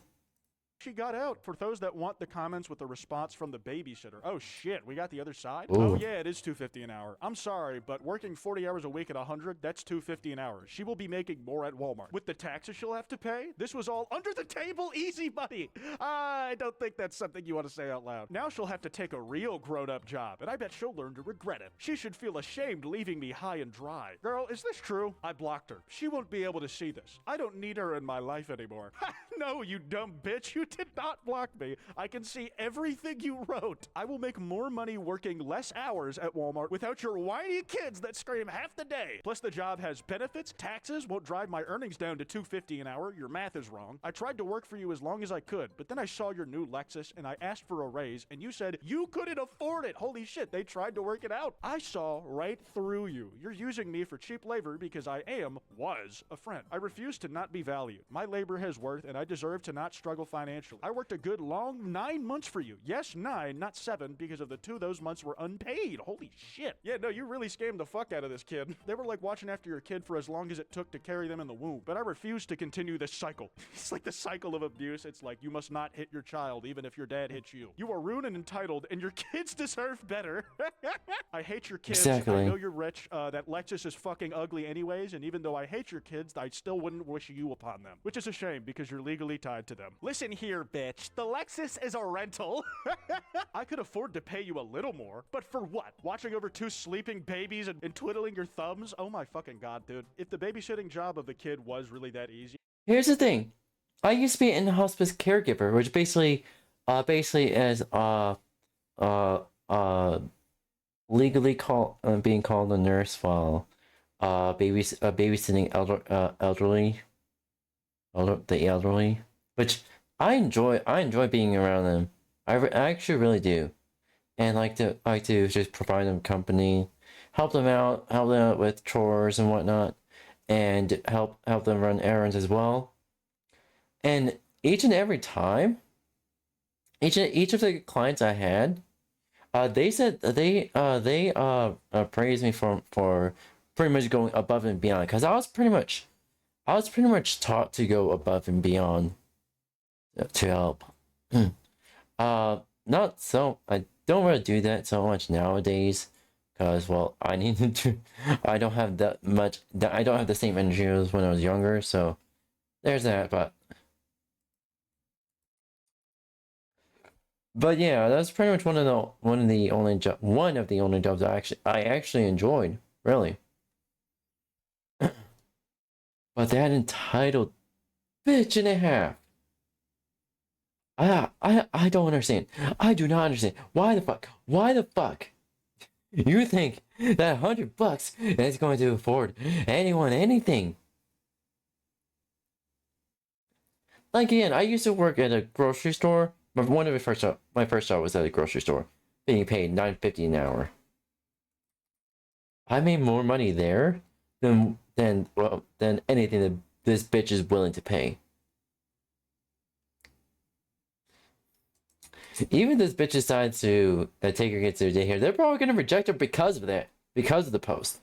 She got out. For those that want the comments with the response from the babysitter. Oh shit, we got the other side? Ooh. Oh yeah, it is $2.50 an hour. I'm sorry, but working 40 hours a week at 100, that's $2.50 an hour. She will be making more at Walmart. With the taxes she'll have to pay, this was all under the table easy money. I don't think that's something you want to say out loud. Now she'll have to take a real grown-up job, and I bet she'll learn to regret it. She should feel ashamed leaving me high and dry. Girl, is this true? I blocked her. She won't be able to see this. I don't need her in my life anymore. No, you dumb bitch. You did not block me. I can see everything you wrote. I will make more money working less hours at Walmart without your whiny kids that scream half the day. Plus the job has benefits, taxes, won't drive my earnings down to $2.50 an hour. Your math is wrong. I tried to work for you as long as I could, but then I saw your new Lexus and I asked for a raise and you said you couldn't afford it. Holy shit, they tried to work it out. I saw right through you. You're using me for cheap labor because I was a friend. I refuse to not be valued. My labor has worth and I deserve to not struggle financially. I worked a good long 9 months for you. Yes, 9, not 7, because of the 2 of those months were unpaid. Holy shit. Yeah, no, you really scammed the fuck out of this kid. They were like watching after your kid for as long as it took to carry them in the womb. But I refuse to continue this cycle. It's like the cycle of abuse. It's like you must not hit your child even if your dad hits you. You are rude and entitled and your kids deserve better. I hate your kids. Exactly. I know you're rich. That Lexus is fucking ugly anyways, and even though I hate your kids, I still wouldn't wish you upon them. Which is a shame because you're legally tied to them. Listen here, bitch. The Lexus is a rental. I could afford to pay you a little more, but for what? Watching over 2 sleeping babies and twiddling your thumbs? Oh my fucking god, dude. If the babysitting job of the kid was really that easy. Here's the thing. I used to be an hospice caregiver, which basically is legally being called a nurse while babysitting the elderly, which I enjoy being around them. I actually really do, and like to just provide them company, help them out with chores and whatnot, and help them run errands as well. And each and every time, each of the clients I had, they said they praised me for pretty much going above and beyond, because I was pretty much taught to go above and beyond to help. Not so I don't really do that so much nowadays, because well, I don't have the same energy as when I was younger, so there's that. But yeah, that's pretty much one of the only jobs I actually enjoyed, really. But that entitled bitch and a half. I don't understand. I do not understand. Why the fuck you think that $100 is going to afford anyone anything? Like, again, I used to work at a grocery store. But my first job was at a grocery store, being paid $9.50 an hour. I made more money there than anything that this bitch is willing to pay. Even if this bitch decides to take her kids to daycare, they're probably gonna reject her because of that, because of the post.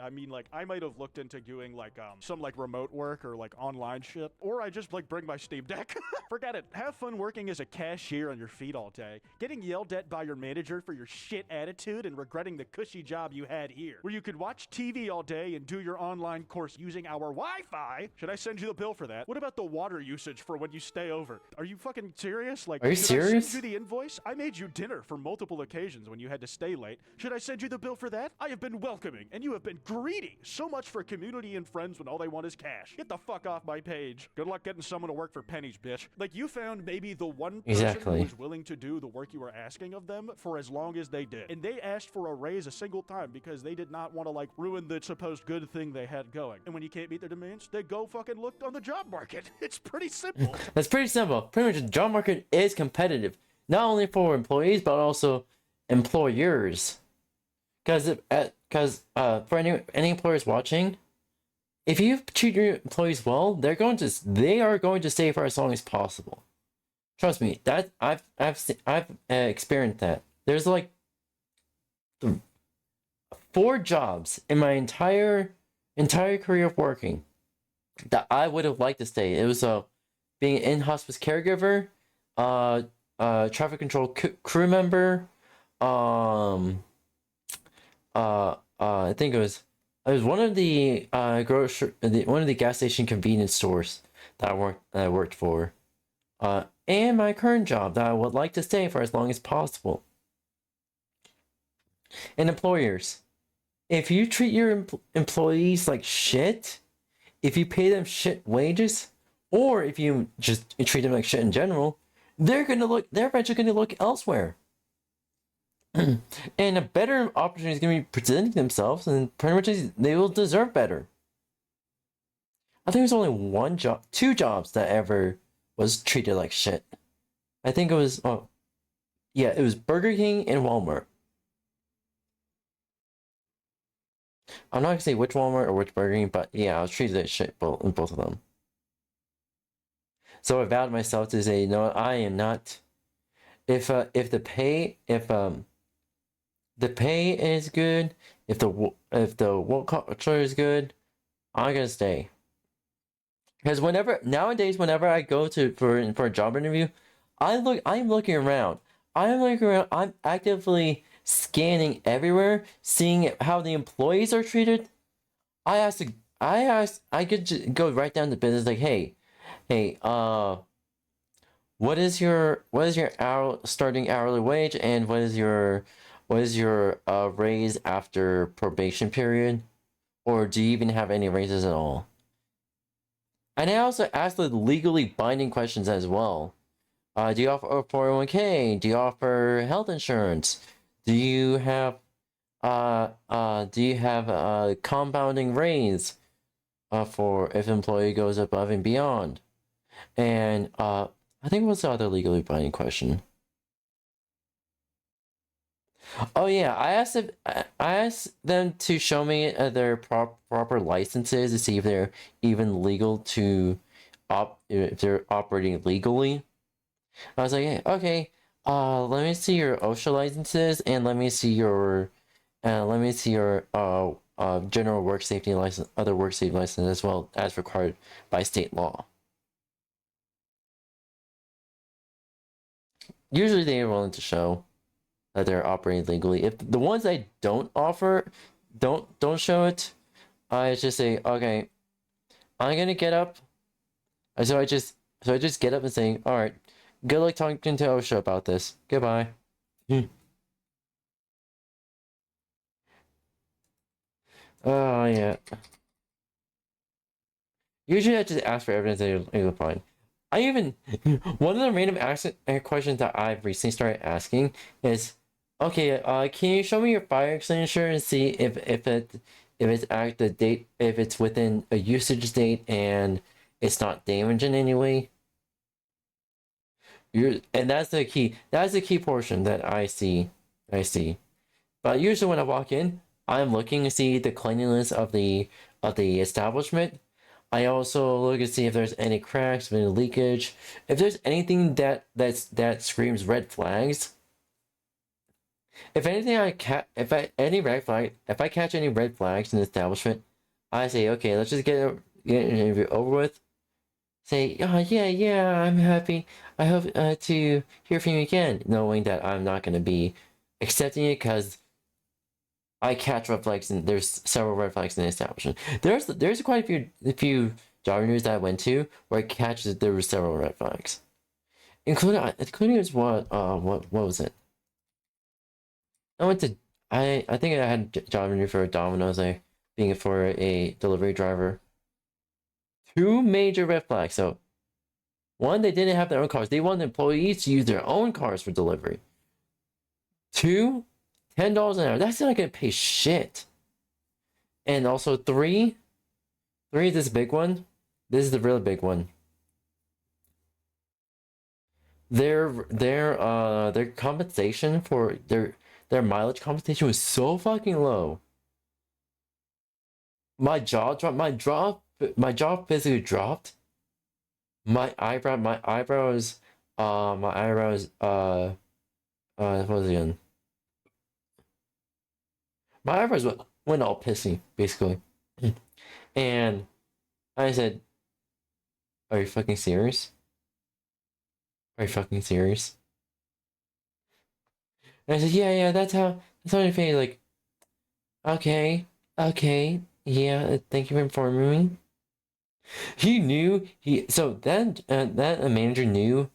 I mean, like, I might have looked into doing, like, some, like, remote work or, like, online shit. Or I just, like, bring my Steam Deck. Forget it. Have fun working as a cashier on your feet all day. Getting yelled at by your manager for your shit attitude and regretting the cushy job you had here. Where you could watch TV all day and do your online course using our Wi-Fi. Should I send you the bill for that? What about the water usage for when you stay over? Are you fucking serious? Like, are you serious? I send you the invoice? I made you dinner for multiple occasions when you had to stay late. Should I send you the bill for that? I have been welcoming, and you have been greedy. So much for community and friends when all they want is cash. Get the fuck off my page. Good luck getting someone to work for pennies, bitch. Like, you found maybe the one person who was willing to do the work you were asking of them for as long as they did. And they asked for a raise a single time because they did not want to, like, ruin the supposed good thing they had going. And when you can't meet their demands, they go fucking look on the job market. It's pretty simple. That's pretty simple. Pretty much the job market is competitive. Not only for employees, but also employers. Because for any employers watching, if you treat your employees well, they are going to stay for as long as possible. Trust me, that I've experienced that. There's like 4 jobs in my entire career of working that I would have liked to stay. It was being an in-hospice caregiver, traffic control crew member, I think it was one of the one of the gas station convenience stores that I worked for, and my current job that I would like to stay for as long as possible. And employers, if you treat your employees like shit, if you pay them shit wages, or if you just treat them like shit in general, they're eventually gonna look elsewhere. And a better opportunity is going to be presenting themselves, and pretty much they will deserve better. I think there's only two jobs that ever was treated like shit. I think it was, it was Burger King and Walmart. I'm not gonna say which Walmart or which Burger King, but yeah, I was treated like shit in both of them. So I vowed myself to say, no, I am not. If the pay is good, if the work culture is good, I'm gonna stay. Because nowadays, whenever I go for a job interview, I'm looking around. I'm actively scanning everywhere, seeing how the employees are treated. I could just go right down to business, like, hey, what is your starting hourly wage, and what is your raise after probation period, or do you even have any raises at all? And I also ask the legally binding questions as well. Do you offer a 401k? Do you offer health insurance? Do you have a compounding raise for if employee goes above and beyond? And I think what's the other legally binding question? Oh yeah, I asked them to show me their proper licenses to see if they're even legal to if they're operating legally. I was like, hey, okay, let me see your OSHA licenses, and let me see your general work safety license, other work safety license, as well as required by state law. Usually they are willing to show that they're operating legally. If the ones I don't don't show it, I just say, okay, I'm gonna get up. So I just get up and say, all right, good luck talking to OSHA about this. Goodbye. Oh yeah. Usually I just ask for evidence that you'll find. I even one of the random questions that I've recently started asking is, okay, can you show me your fire extinguisher and see if it's at the date, if it's within a usage date and it's not damaged in any way? And that's the key. That's the key portion that I see. But usually when I walk in, I'm looking to see the cleanliness of the establishment. I also look to see if there's any cracks, any leakage, if there's anything that screams red flags. If anything, if I catch any red flags in the establishment, I say, okay, let's just get an interview over with. Say, oh yeah, I'm happy. I hope to hear from you again, knowing that I'm not going to be accepting it because I catch red flags, and there's several red flags in the establishment. There's quite a few job interviews that I went to where I catch that there were several red flags, including as what was it? I think I had a job interview for a Domino's, being for a delivery driver. Two major red flags. So, one, they didn't have their own cars. They wanted employees to use their own cars for delivery. Two, $10 an hour. That's not gonna pay shit. And also three is this big one. This is the really big one. Their compensation for their mileage compensation was so fucking low. My jaw dropped. My jaw physically dropped. My eyebrows. What was it again? My eyebrows went all pissy, basically. And I said, are you fucking serious? Are you fucking serious? And I said, yeah, that's how I feel. Like, okay, yeah, thank you for informing me. He knew, so that manager knew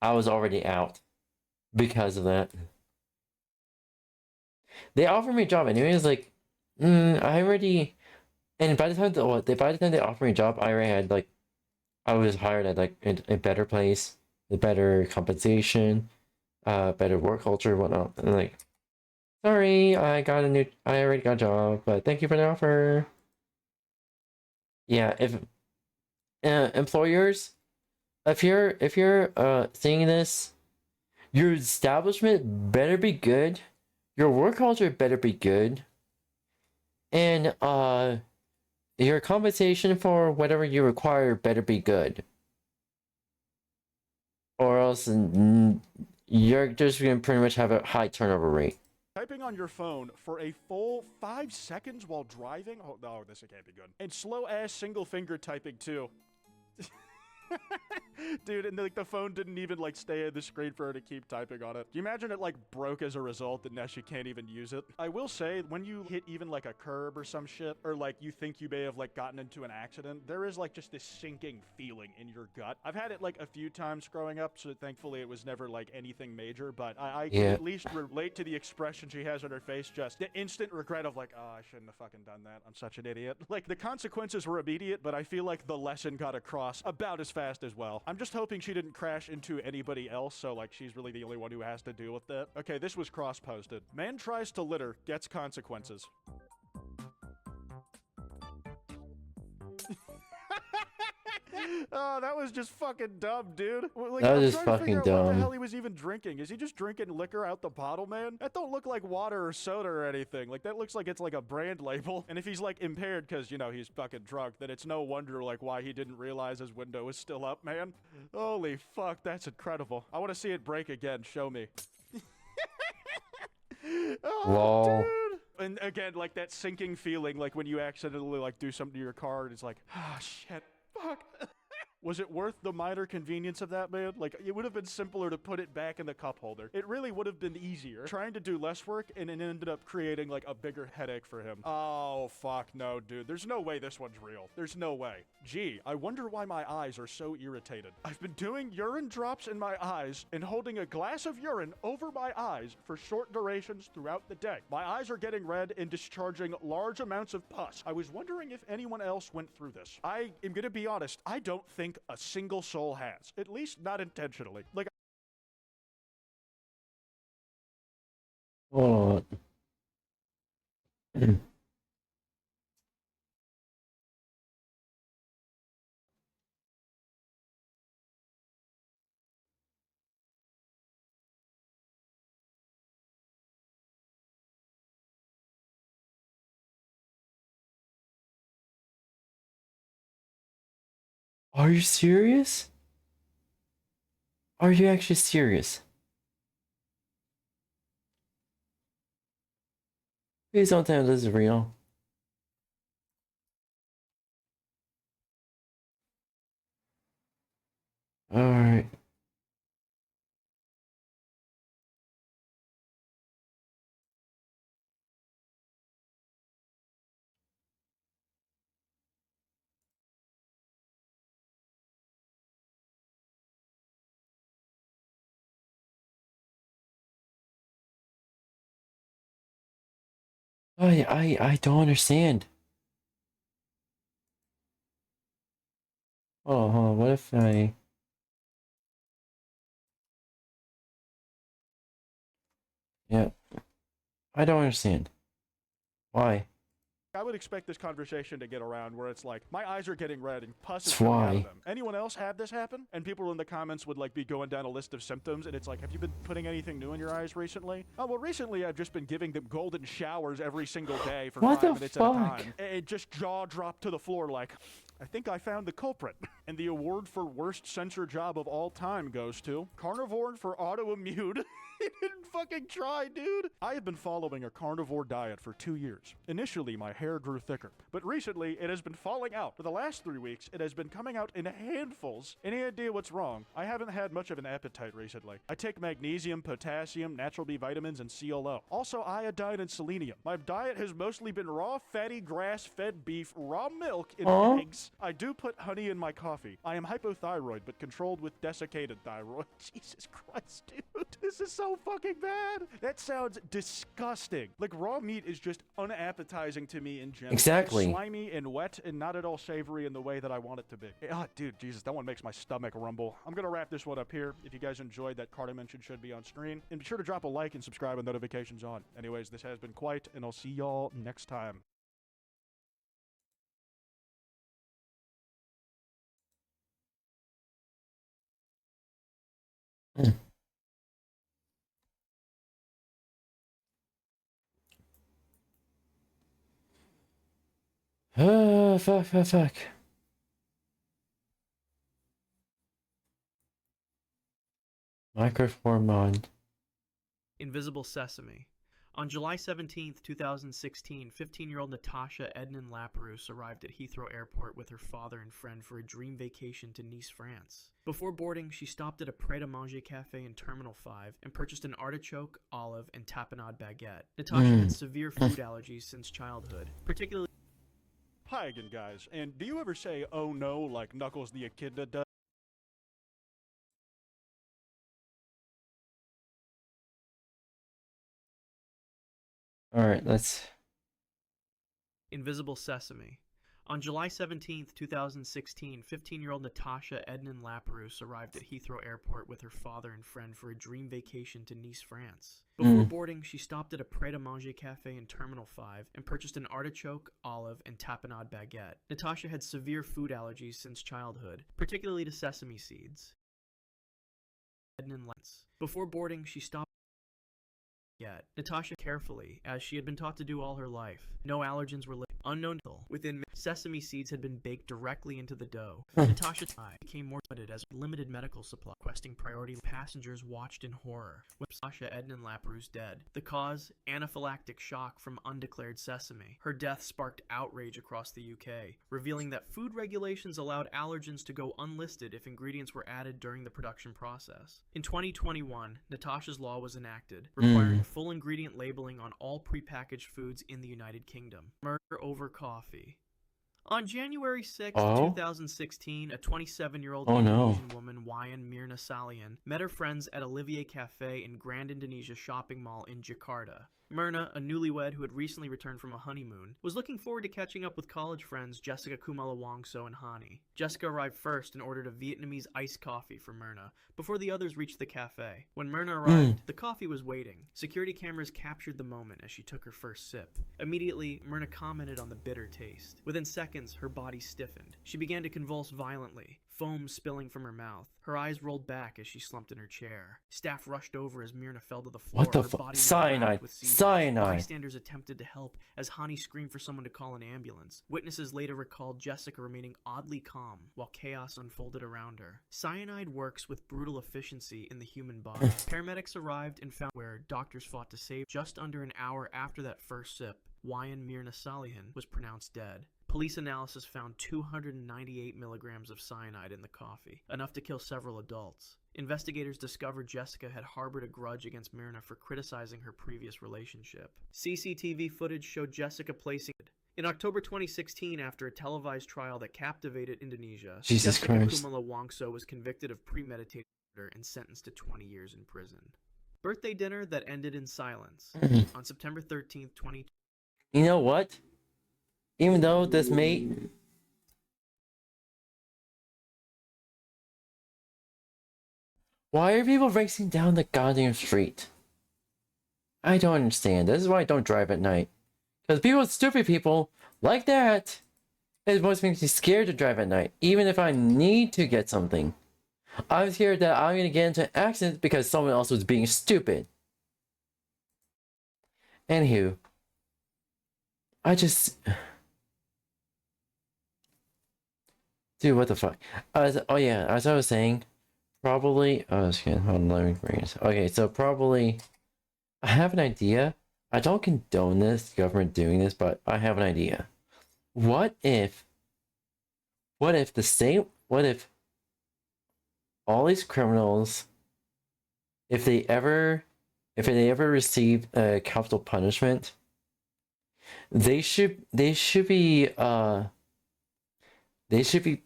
I was already out because of that. They offered me a job anyway. I was like, I already, and by the time they offered me a job, I already had, like, I was hired at, like, a better place, a better compensation, better work culture, whatnot. And, like, sorry, I already got a job, but thank you for the offer. Yeah, if employers, if you're seeing this, your establishment better be good, your work culture better be good, and your compensation for whatever you require better be good, or else you're just gonna pretty much have a high turnover rate. Typing on your phone for a full 5 seconds while driving? Oh, no, this can't be good. And slow-ass single-finger typing, too. Dude, and like the phone didn't even like stay in the screen for her to keep typing on it. Do you imagine it like broke as a result and now she can't even use it? I will say, when you hit even like a curb or some shit, or like you think you may have like gotten into an accident, there is like just this sinking feeling in your gut. I've had it like a few times growing up, so thankfully it was never like anything major, but I can at least relate to the expression she has on her face, just the instant regret of like, oh, I shouldn't have fucking done that. I'm such an idiot. Like the consequences were immediate, but I feel like the lesson got across about as fast as well. I'm just hoping she didn't crash into anybody else, so like she's really the only one who has to deal with that. Okay, this was cross-posted. Man tries to litter, gets consequences. Oh, that was just fucking dumb, dude. Like, That was I'm just trying to figure fucking out what the dumb. hell he was even drinking. Is he just drinking liquor out the bottle, man? That don't look like water or soda or anything. Like, that looks like it's like a brand label. And if he's like impaired because, you know, he's fucking drunk, then it's no wonder like why he didn't realize his window was still up, man. Holy fuck, that's incredible. I want to see it break again. Show me. Oh, Lol. dude. And again, like that sinking feeling, like when you accidentally like do something to your car and it's like, ah, shit, fuck. Was it worth the minor convenience of that, man? Like, it would have been simpler to put it back in the cup holder. It really would have been easier. Trying to do less work, and it ended up creating, like, a bigger headache for him. Oh, fuck no, dude. There's no way this one's real. There's no way. Gee, I wonder why my eyes are so irritated. I've been doing urine drops in my eyes and holding a glass of urine over my eyes for short durations throughout the day. My eyes are getting red and discharging large amounts of pus. I was wondering if anyone else went through this. I am gonna be honest, I don't think a single soul has. At least not intentionally. Like, Hold on. Are you serious? Are you actually serious? Please don't tell me this is real. Alright. I don't understand. Oh, what if I... Yeah. I don't understand. Why? I would expect this conversation to get around where it's like, my eyes are getting red and pus is That's coming out why. of them. Anyone else had this happen? And people in the comments would like be going down a list of symptoms and it's like, have you been putting anything new in your eyes recently? Oh, well, recently I've just been giving them golden showers every single day for What 5 the minutes at a fuck? time. It just jaw dropped to the floor like, I think I found the culprit. And the award for worst censor job of all time goes to Carnivore for autoimmune. didn't fucking try, dude. I have been following a carnivore diet for 2 years. Initially, my hair grew thicker, but recently it has been falling out. For the last 3 weeks, it has been coming out in handfuls. Any idea what's wrong? I haven't had much of an appetite recently. I take magnesium, potassium, natural B vitamins, and CLO. Also iodine and selenium. My diet has mostly been raw, fatty, grass-fed beef, raw milk, and eggs. I do put honey in my coffee. I am hypothyroid, but controlled with desiccated thyroid. Jesus Christ, dude. This is so fucking bad. That sounds disgusting. Like, raw meat is just unappetizing to me in general. Exactly. It's slimy and wet and not at all savory in the way that I want it to be. Ah, dude, Jesus, that one makes my stomach rumble. I'm gonna wrap this one up here. If you guys enjoyed that card I mentioned should be on screen. And be sure to drop a like and subscribe and notifications on. Anyways, this has been Quite, and I'll see y'all next time. Fuck. Microform mod. Invisible Sesame. On July 17, 2016, 15-year-old 𝙂𝙚 𝙂𝙚 arrived at Heathrow Airport with her father and friend for a dream vacation to Nice, France. Before boarding, she stopped at a pret-a-manger cafe in Terminal 5 and purchased an artichoke, olive, and tapenade baguette. 𝙂𝙚 had severe food allergies since childhood, particularly... Hi again, guys. And do you ever say, oh no, like Knuckles the Echidna does? Alright, let's... Invisible Sesame. On July 17, 2016, 15-year-old 𝙂𝙚 𝙂𝙚 arrived at Heathrow Airport with her father and friend for a dream vacation to Nice, France. Before boarding, she stopped at a pret-a-manger cafe in Terminal 5 and purchased an artichoke, olive, and tapenade baguette. 𝙂𝙚 had severe food allergies since childhood, particularly to sesame seeds. Before boarding, she stopped yet. 𝙂𝙚 carefully, as she had been taught to do all her life. No allergens were unknown. Within sesame seeds had been baked directly into the dough. 𝙂𝙚's eye became more flooded as limited medical supply requesting priority. Passengers watched in horror. When 𝙂𝙚 𝙂𝙚's dead. The cause? Anaphylactic shock from undeclared sesame. Her death sparked outrage across the UK, revealing that food regulations allowed allergens to go unlisted if ingredients were added during the production process. In 2021, 𝙂𝙗's law was enacted, requiring full ingredient labeling on all prepackaged foods in the United Kingdom. Murder over coffee. On January 6, 2016, a 27-year-old Indonesian woman, 𝙂𝙚 𝘼𝙚 met her friends at Olivier Cafe in Grand Indonesia Shopping Mall in Jakarta. Myrna, a newlywed who had recently returned from a honeymoon, was looking forward to catching up with college friends Jessica 𝙂𝙚 and Hani. Jessica arrived first and ordered a Vietnamese iced coffee for Myrna, before the others reached the cafe. When Myrna arrived, the coffee was waiting. Security cameras captured the moment as she took her first sip. Immediately, Myrna commented on the bitter taste. Within seconds, her body stiffened. She began to convulse violently, foam spilling from her mouth. Her eyes rolled back as she slumped in her chair. Staff rushed over as Myrna fell to the floor. What the fuck? Cyanide. Cyanide. Bystanders attempted to help as Hani screamed for someone to call an ambulance. Witnesses later recalled Jessica remaining oddly calm while chaos unfolded around her. Cyanide works with brutal efficiency in the human body. Paramedics arrived and found where doctors fought to save. Just under an hour after that first sip, 𝙂𝙚 𝘼𝙚 was pronounced dead. Police analysis found 298 milligrams of cyanide in the coffee, enough to kill several adults. Investigators discovered Jessica had harbored a grudge against Myrna for criticizing her previous relationship. CCTV footage showed Jessica placing it. In October 2016, after a televised trial that captivated Indonesia, Jessica 𝙂𝙚 was convicted of premeditated murder and sentenced to 20 years in prison. Birthday dinner that ended in silence. On September 13th, 2020. You know what? Even though this may... Why are people racing down the goddamn street? I don't understand. This is why I don't drive at night. Because people, stupid people like that, it always makes me scared to drive at night. Even if I need to get something. I'm scared that I'm going to get into an accident because someone else was being stupid. Anywho. I just... Dude, what the fuck? Oh yeah, as I was saying, probably. Oh, excuse me. Hold on, let me bring this. Okay, so probably. I have an idea. I don't condone this government doing this, but I have an idea. What if? What if the same? What if all these criminals, if they ever receive a capital punishment, they should be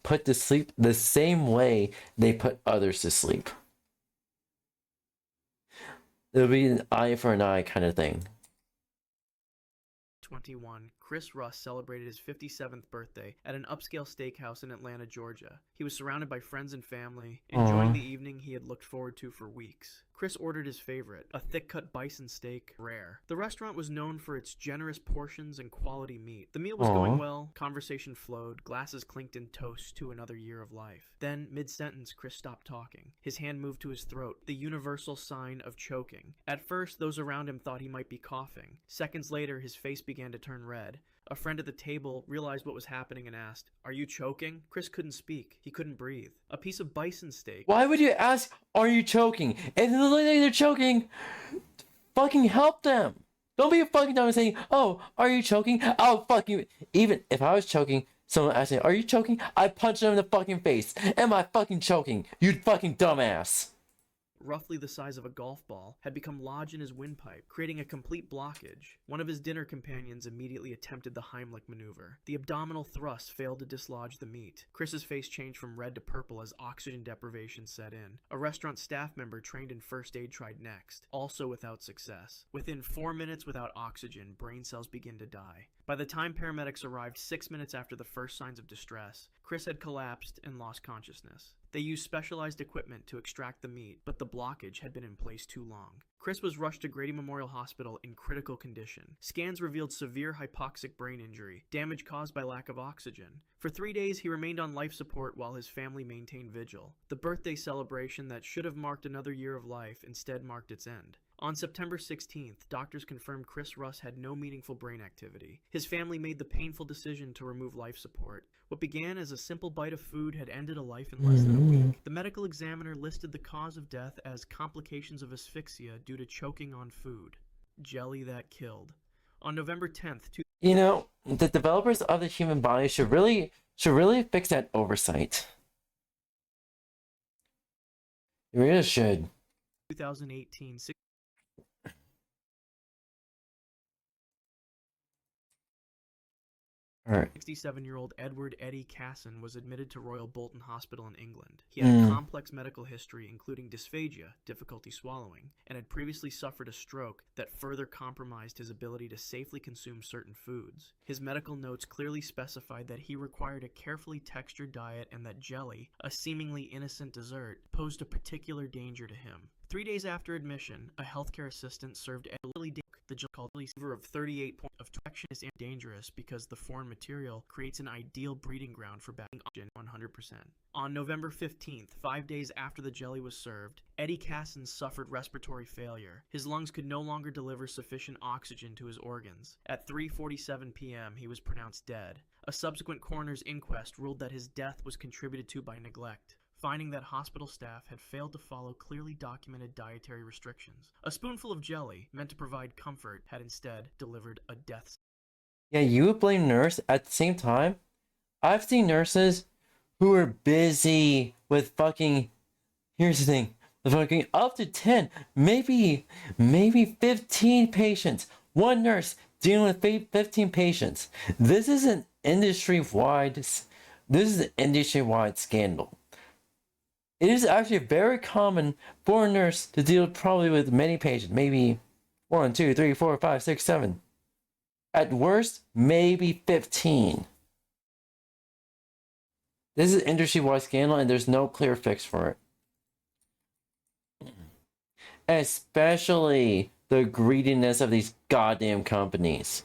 put to sleep the same way they put others to sleep. It'll be an eye for an eye kind of thing. 21, Chris Russ celebrated his 57th birthday at an upscale steakhouse in Atlanta, Georgia. He was surrounded by friends and family, enjoying the evening he had looked forward to for weeks. Chris ordered his favorite, a thick-cut bison steak, rare. The restaurant was known for its generous portions and quality meat. The meal was going well, conversation flowed, glasses clinked in toast to another year of life. Then, mid-sentence, Chris stopped talking. His hand moved to his throat, the universal sign of choking. At first, those around him thought he might be coughing. Seconds later, his face began to turn red. A friend at the table realized what was happening and asked, "Are you choking?" Chris couldn't speak. He couldn't breathe. A piece of bison steak. Why would you ask, "Are you choking?" If they're choking, fucking help them. Don't be a fucking dumb and saying, "Oh, are you choking?" I'll fucking... Even if I was choking, someone asked me, "Are you choking?" I'd punch them in the fucking face. Am I fucking choking? You fucking dumbass. Roughly the size of a golf ball, had become lodged in his windpipe, creating a complete blockage. One of his dinner companions immediately attempted the Heimlich maneuver. The abdominal thrust failed to dislodge the meat. Chris's face changed from red to purple as oxygen deprivation set in. A restaurant staff member trained in first aid tried next, also without success. Within 4 minutes without oxygen, brain cells begin to die. By the time paramedics arrived 6 minutes after the first signs of distress, Chris had collapsed and lost consciousness. They used specialized equipment to extract the meat, but the blockage had been in place too long. Chris was rushed to Grady Memorial Hospital in critical condition. Scans revealed severe hypoxic brain injury, damage caused by lack of oxygen. For 3 days, he remained on life support while his family maintained vigil. The birthday celebration that should have marked another year of life instead marked its end. On September 16th, doctors confirmed Chris Russ had no meaningful brain activity. His family made the painful decision to remove life support. What began as a simple bite of food had ended a life in less than a week. The medical examiner listed the cause of death as complications of asphyxia due to choking on food. Jelly that killed. On November 10th, You know, the developers of the human body should really fix that oversight. They really should. 2018, All right. 67-year-old Edward Eddie Casson was admitted to Royal Bolton Hospital in England. He had a complex medical history including dysphagia, difficulty swallowing, and had previously suffered a stroke that further compromised his ability to safely consume certain foods. His medical notes clearly specified that he required a carefully textured diet and that jelly, a seemingly innocent dessert, posed a particular danger to him. 3 days after admission, a healthcare assistant served Elderly Dick the gel called fever of 38 points of infection is dangerous because the foreign material creates an ideal breeding ground for bagging oxygen 100%. On November 15th, 5 days after the jelly was served, Eddie Casson suffered respiratory failure. His lungs could no longer deliver sufficient oxygen to his organs. At 3:47 p.m., he was pronounced dead. A subsequent coroner's inquest ruled that his death was contributed to by neglect, finding that hospital staff had failed to follow clearly documented dietary restrictions. A spoonful of jelly, meant to provide comfort, had instead delivered a death sentence. Yeah, you would blame nurse. At the same time, I've seen nurses who are busy with fucking... Here's the thing. Fucking up to 10, maybe 15 patients. One nurse dealing with 15 patients. This is an industry-wide scandal. It is actually very common for a nurse to deal probably with many patients. Maybe 1, 2, 3, 4, 5, 6, 7. At worst, maybe 15. This is an industry-wide scandal and there's no clear fix for it. Especially the greediness of these goddamn companies.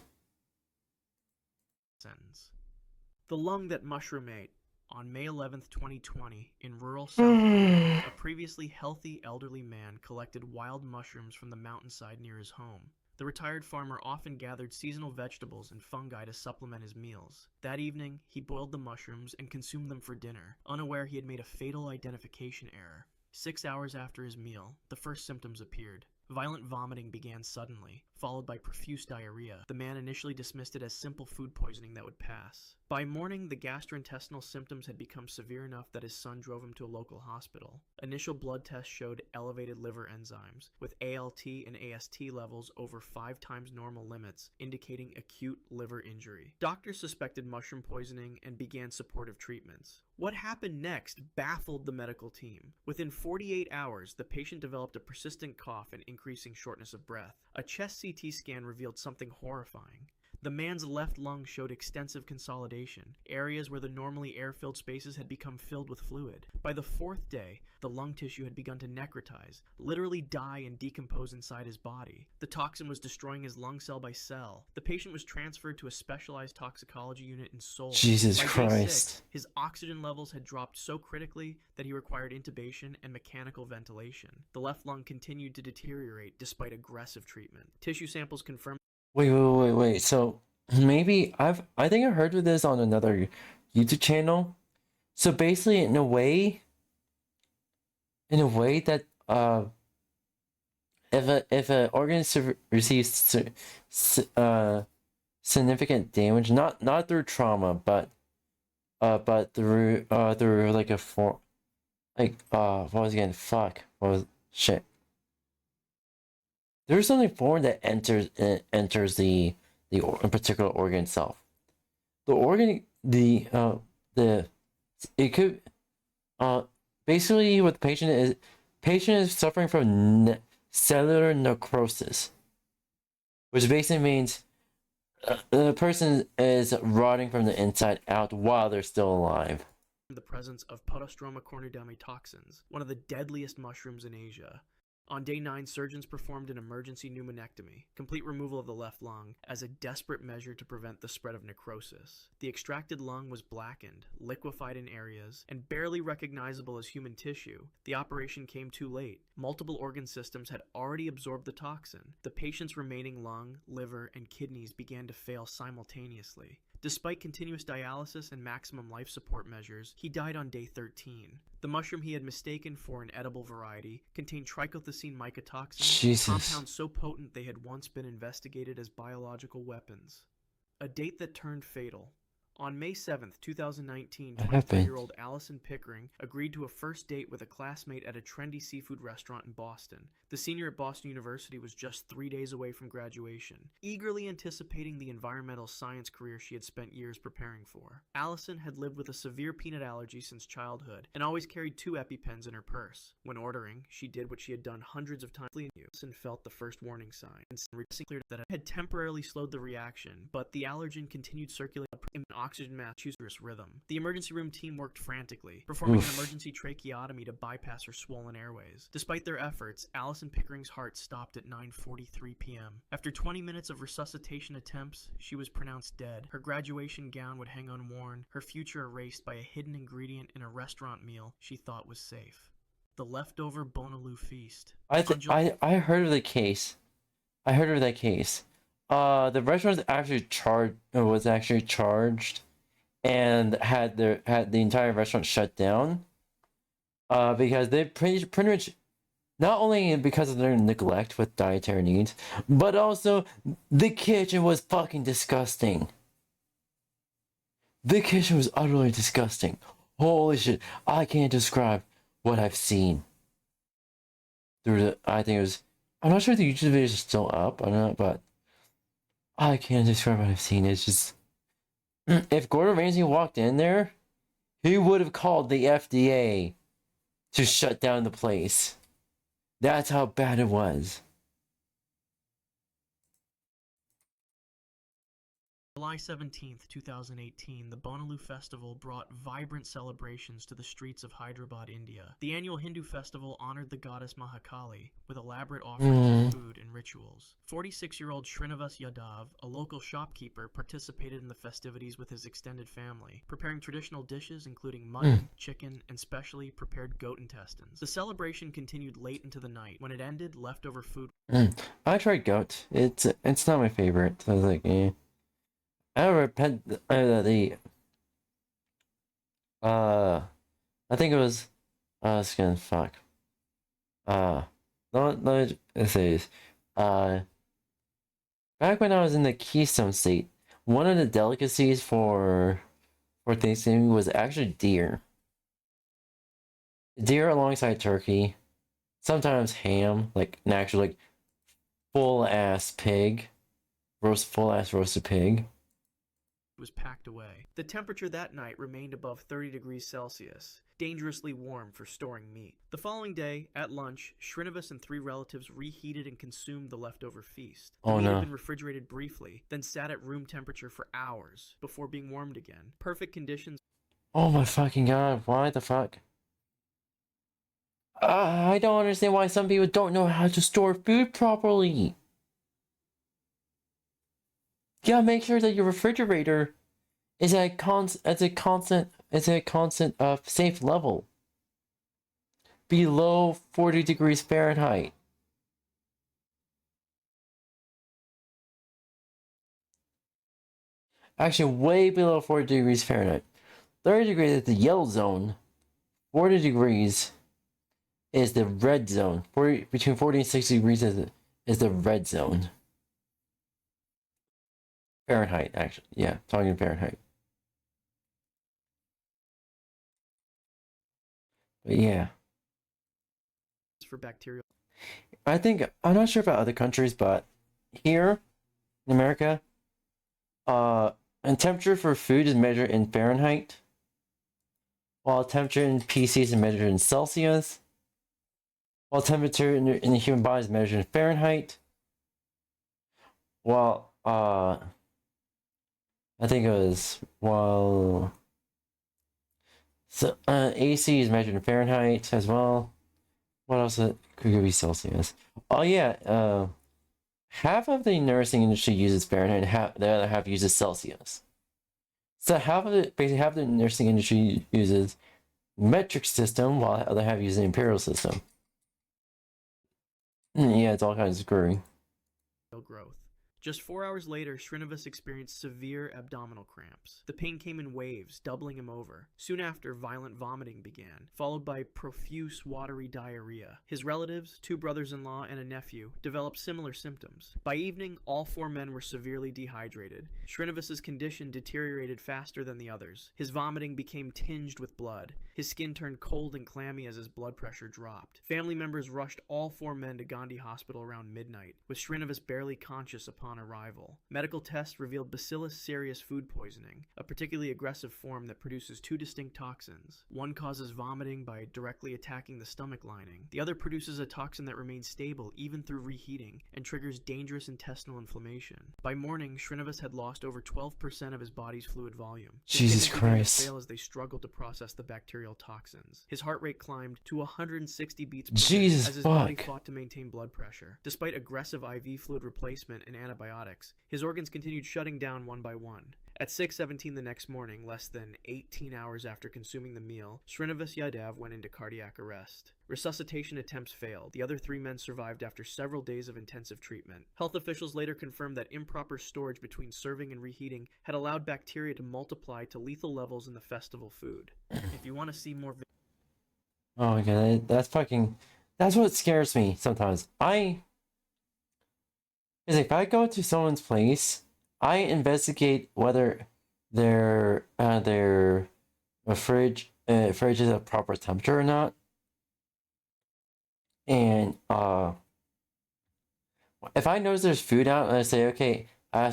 The lung that mushroom ate. On May 11th, 2020, in rural South Korea, a previously healthy elderly man collected wild mushrooms from the mountainside near his home. The retired farmer often gathered seasonal vegetables and fungi to supplement his meals. That evening, he boiled the mushrooms and consumed them for dinner, unaware he had made a fatal identification error. 6 hours after his meal, the first symptoms appeared. Violent vomiting began suddenly, followed by profuse diarrhea. The man initially dismissed it as simple food poisoning that would pass. By morning, the gastrointestinal symptoms had become severe enough that his son drove him to a local hospital. Initial blood tests showed elevated liver enzymes, with ALT and AST levels over 5 times normal limits, indicating acute liver injury. Doctors suspected mushroom poisoning and began supportive treatments. What happened next baffled the medical team. Within 48 hours, the patient developed a persistent cough and increasing shortness of breath. A chest CT scan revealed something horrifying. The man's left lung showed extensive consolidation. Areas where the normally air-filled spaces had become filled with fluid. By the 4th day, the lung tissue had begun to necrotize, literally die and decompose inside his body. The toxin was destroying his lung cell by cell. The patient was transferred to a specialized toxicology unit in Seoul. Jesus By day Christ. 6, his oxygen levels had dropped so critically that he required intubation and mechanical ventilation. The left lung continued to deteriorate despite aggressive treatment. Tissue samples confirmed. Wait. So maybe I think I heard of this on another YouTube channel. So basically, in a way that if an organ receives significant damage, not through trauma, but through like a form, like what was it again? Fuck, what was shit? There's something foreign that enters the particular organ itself. The organ, it could basically what the patient is suffering from cellular necrosis, which basically means the person is rotting from the inside out while they're still alive. The presence of Photostroma cornudiae toxins, one of the deadliest mushrooms in Asia. On day 9, surgeons performed an emergency pneumonectomy, complete removal of the left lung, as a desperate measure to prevent the spread of necrosis. The extracted lung was blackened, liquefied in areas, and barely recognizable as human tissue. The operation came too late. Multiple organ systems had already absorbed the toxin. The patient's remaining lung, liver, and kidneys began to fail simultaneously. Despite continuous dialysis and maximum life support measures, he died on day 13. The mushroom he had mistaken for an edible variety contained trichothecene mycotoxins, compounds so potent they had once been investigated as biological weapons. A date that turned fatal. On May 7th, 2019, 23-year-old Allison Pickering agreed to a first date with a classmate at a trendy seafood restaurant in Boston. The senior at Boston University was just 3 days away from graduation, eagerly anticipating the environmental science career she had spent years preparing for. Allison had lived with a severe peanut allergy since childhood and always carried 2 EpiPens in her purse. When ordering, she did what she had done hundreds of times. Allison felt the first warning sign and cleared that it had temporarily slowed the reaction, but the allergen continued circulating in an oxygen mask rhythm. The emergency room team worked frantically, performing an emergency tracheotomy to bypass her swollen airways. Despite their efforts, Allison Pickering's heart stopped at 9:43 p.m. After 20 minutes of resuscitation attempts, she was pronounced dead. Her graduation gown would hang unworn, her future erased by a hidden ingredient in a restaurant meal she thought was safe. The leftover Bonaloo feast. I heard of the case. I heard of that case. The restaurant was actually charged, and had the entire restaurant shut down. Because they pretty much, not only because of their neglect with dietary needs, but also the kitchen was fucking disgusting. The kitchen was utterly disgusting. Holy shit! I can't describe what I've seen. I think it was. I'm not sure if the YouTube videos are still up or not, but I can't describe what I've seen. It's just, if Gordon Ramsay walked in there, he would have called the FDA to shut down the place. That's how bad it was. July 17th, 2018, the Bonaloo Festival brought vibrant celebrations to the streets of Hyderabad, India. The annual Hindu festival honored the goddess Mahakali with elaborate offerings of food and rituals. 46-year-old Srinivas Yadav, a local shopkeeper, participated in the festivities with his extended family, preparing traditional dishes including mutton, chicken, and specially prepared goat intestines. The celebration continued late into the night. When it ended, leftover food. I tried goat. It's not my favorite. So I was like, eh. I repent. I think it was. Fuck. let's say this. Back when I was in the Keystone State, one of the delicacies for Thanksgiving was actually deer. Deer alongside turkey, sometimes ham, like an actual like full ass pig, full ass roasted pig. Was packed away. The temperature that night remained above 30 degrees Celsius, dangerously warm for storing meat. The following day, at lunch, Srinivas and 3 relatives reheated and consumed the leftover feast. The Oh meat had no. been refrigerated briefly, then sat at room temperature for hours before being warmed again. Perfect conditions. Oh my fucking god, why the fuck? I don't understand why some people don't know how to store food properly. You gotta make sure that your refrigerator is at a constant safe level. Below 40 degrees Fahrenheit. Actually, way below 40 degrees Fahrenheit. 30 degrees is the yellow zone. 40 degrees is the red zone. Between 40 and 60 degrees is the red zone. Fahrenheit, actually. Yeah, talking Fahrenheit. But yeah. For bacterial. I'm not sure about other countries, but here in America, and temperature for food is measured in Fahrenheit, while temperature in PCs is measured in Celsius, while temperature in the human body is measured in Fahrenheit, while I think it was AC is measured in Fahrenheit as well. What else could be Celsius? Oh yeah, half of the nursing industry uses Fahrenheit, and the other half uses Celsius. So basically half of the nursing industry uses metric system, while the other half uses the imperial system. Yeah, it's all kinds of screwy. Growth. Just 4 hours later, Srinivas experienced severe abdominal cramps. The pain came in waves, doubling him over. Soon after, violent vomiting began, followed by profuse watery diarrhea. His relatives, 2 brothers-in-law and a nephew, developed similar symptoms. By evening, all 4 men were severely dehydrated. Srinivas's condition deteriorated faster than the others. His vomiting became tinged with blood. His skin turned cold and clammy as his blood pressure dropped. Family members rushed all 4 men to Gandhi Hospital around midnight, with Srinivas barely conscious upon arrival. Medical tests revealed Bacillus cereus food poisoning, a particularly aggressive form that produces 2 distinct toxins. One causes vomiting by directly attacking the stomach lining. The other produces a toxin that remains stable even through reheating and triggers dangerous intestinal inflammation. By morning, Srinivas had lost over 12% of his body's fluid volume. His Jesus kidneys began to Christ. fail as they struggled to process the bacterial toxins. His heart rate climbed to 160 beats per Jesus minute as his body fuck. fought to maintain blood pressure. Despite aggressive IV fluid replacement and antibiotics, his organs continued shutting down one by one. At 6:17 the next morning, less than 18 hours after consuming the meal, Srinivas Yadav went into cardiac arrest. Resuscitation attempts failed. The other 3 men survived after several days of intensive treatment. Health officials later confirmed that improper storage between serving and reheating had allowed bacteria to multiply to lethal levels in the festival food. If you want to see more Oh my god, that's what scares me sometimes. If I go to someone's place, I investigate whether their fridge is at proper temperature or not. And if I notice there's food out, and I ask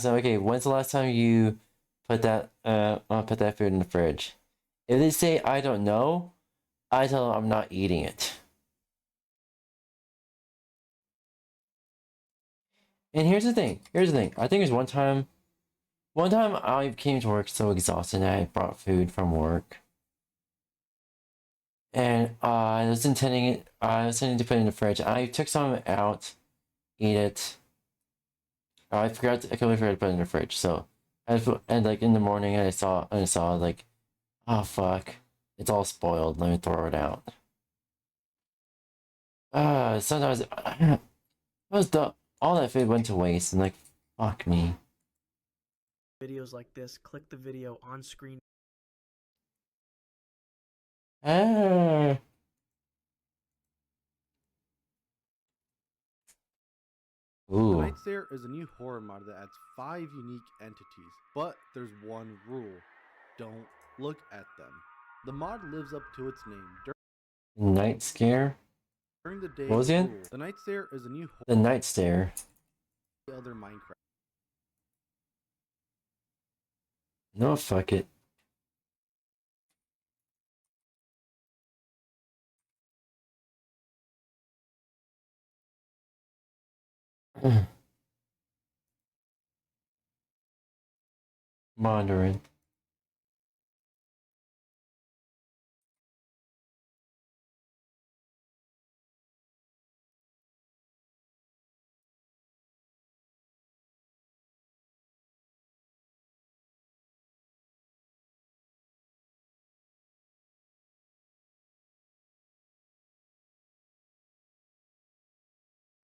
them, okay, when's the last time you put that food in the fridge? If they say I don't know, I tell them I'm not eating it. And here's the thing. I think there's one time I came to work so exhausted and I brought food from work. And I was intending to put it in the fridge. I took some out, eat it. I completely forgot to put it in the fridge. So, and like in the morning, I saw like, oh fuck, it's all spoiled. Let me throw it out. Sometimes all that food went to waste, and like, fuck me. videos like this, click the video on screen. Ah. The Ooh. Night Stare is a new horror mod that adds 5 unique entities, but there's one rule. Don't look at them. The mod lives up to its name. Night Scare? During the day, What was it? rule. The Night Stare is a new The Night Stare. other Minecraft. No, fuck it. Mandarin.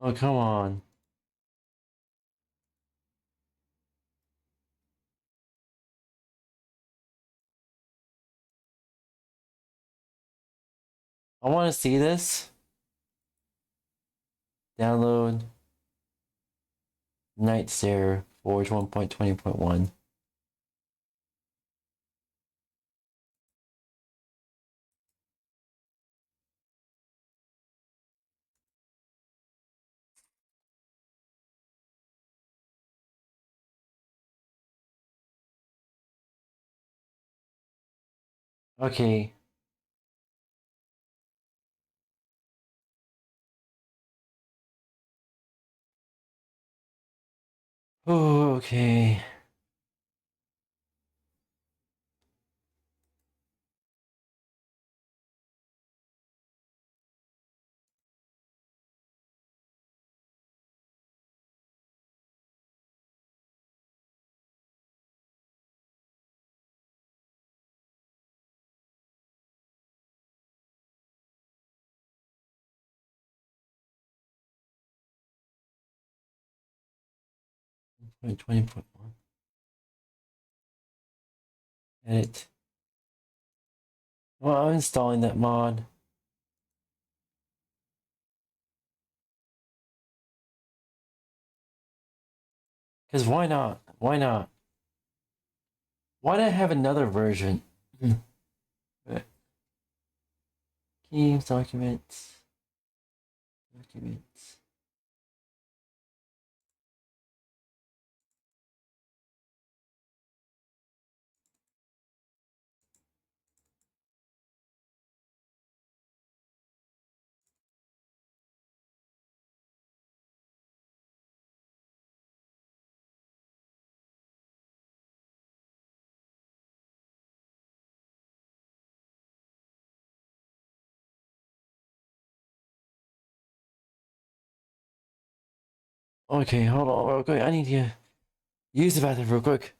Oh, come on. I want to see this. Download Night Stare Forge 1.20.1. Okay. Oh, okay. Point 20.1. Edit. Well, I'm installing that mod. Because why not? Why not? Why not have another version? Games, documents. Documents. Okay, hold on real quick. I need to use the bathroom real quick.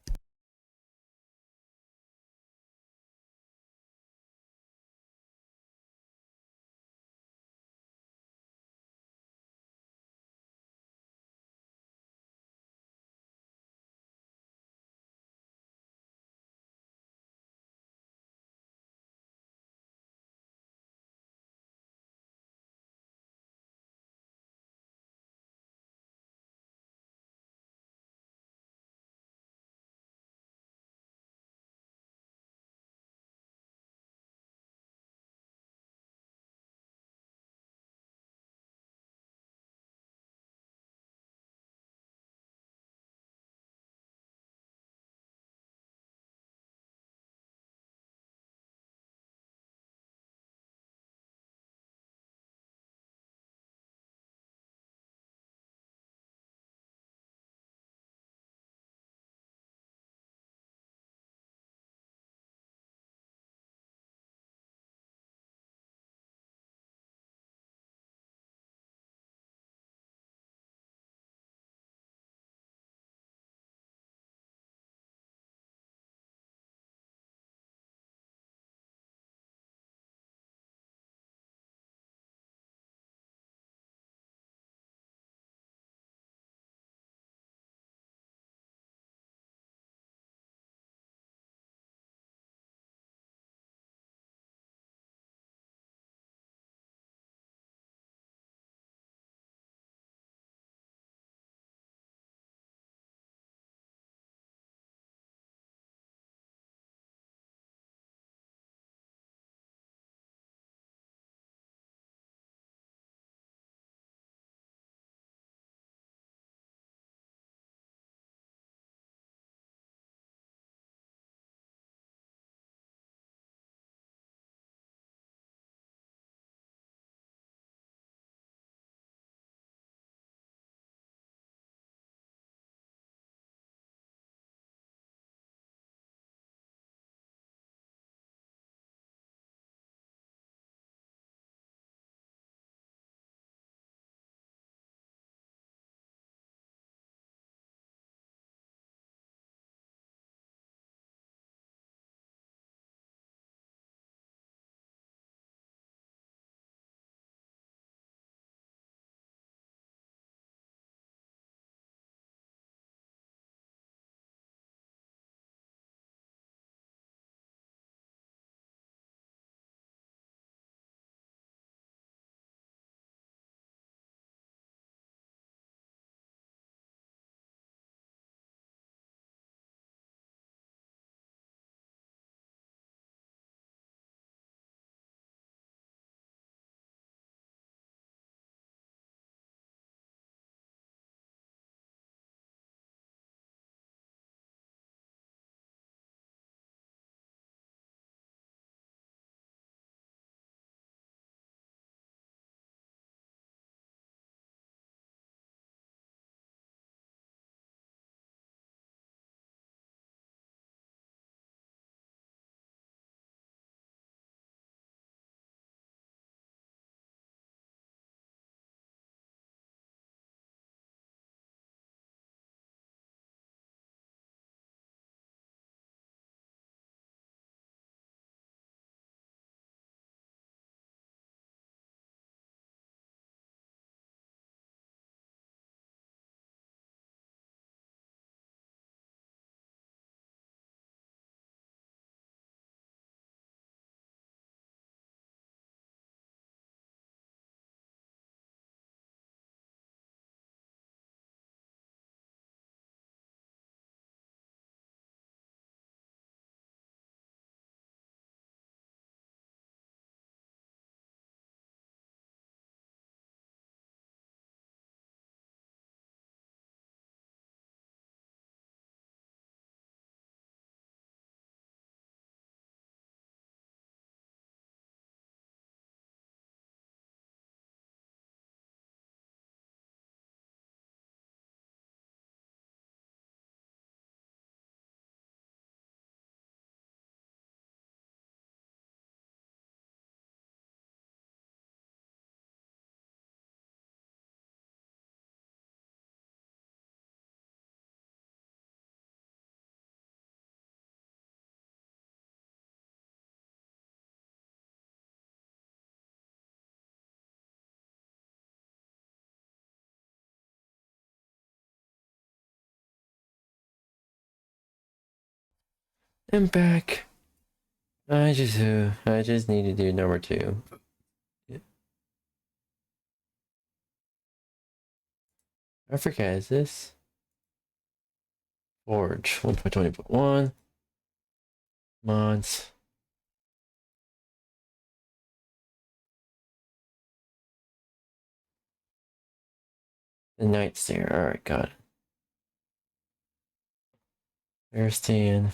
I'm back. I just need to do number 2. I forget, is this? Forge 1.20.1 mods. The night stare. Alright, got it. Understand.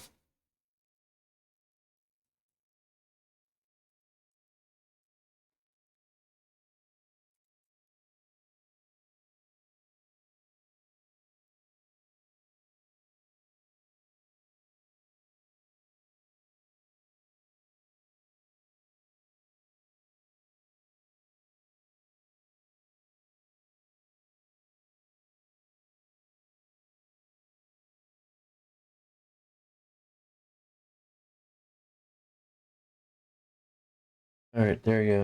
Alright, there you go.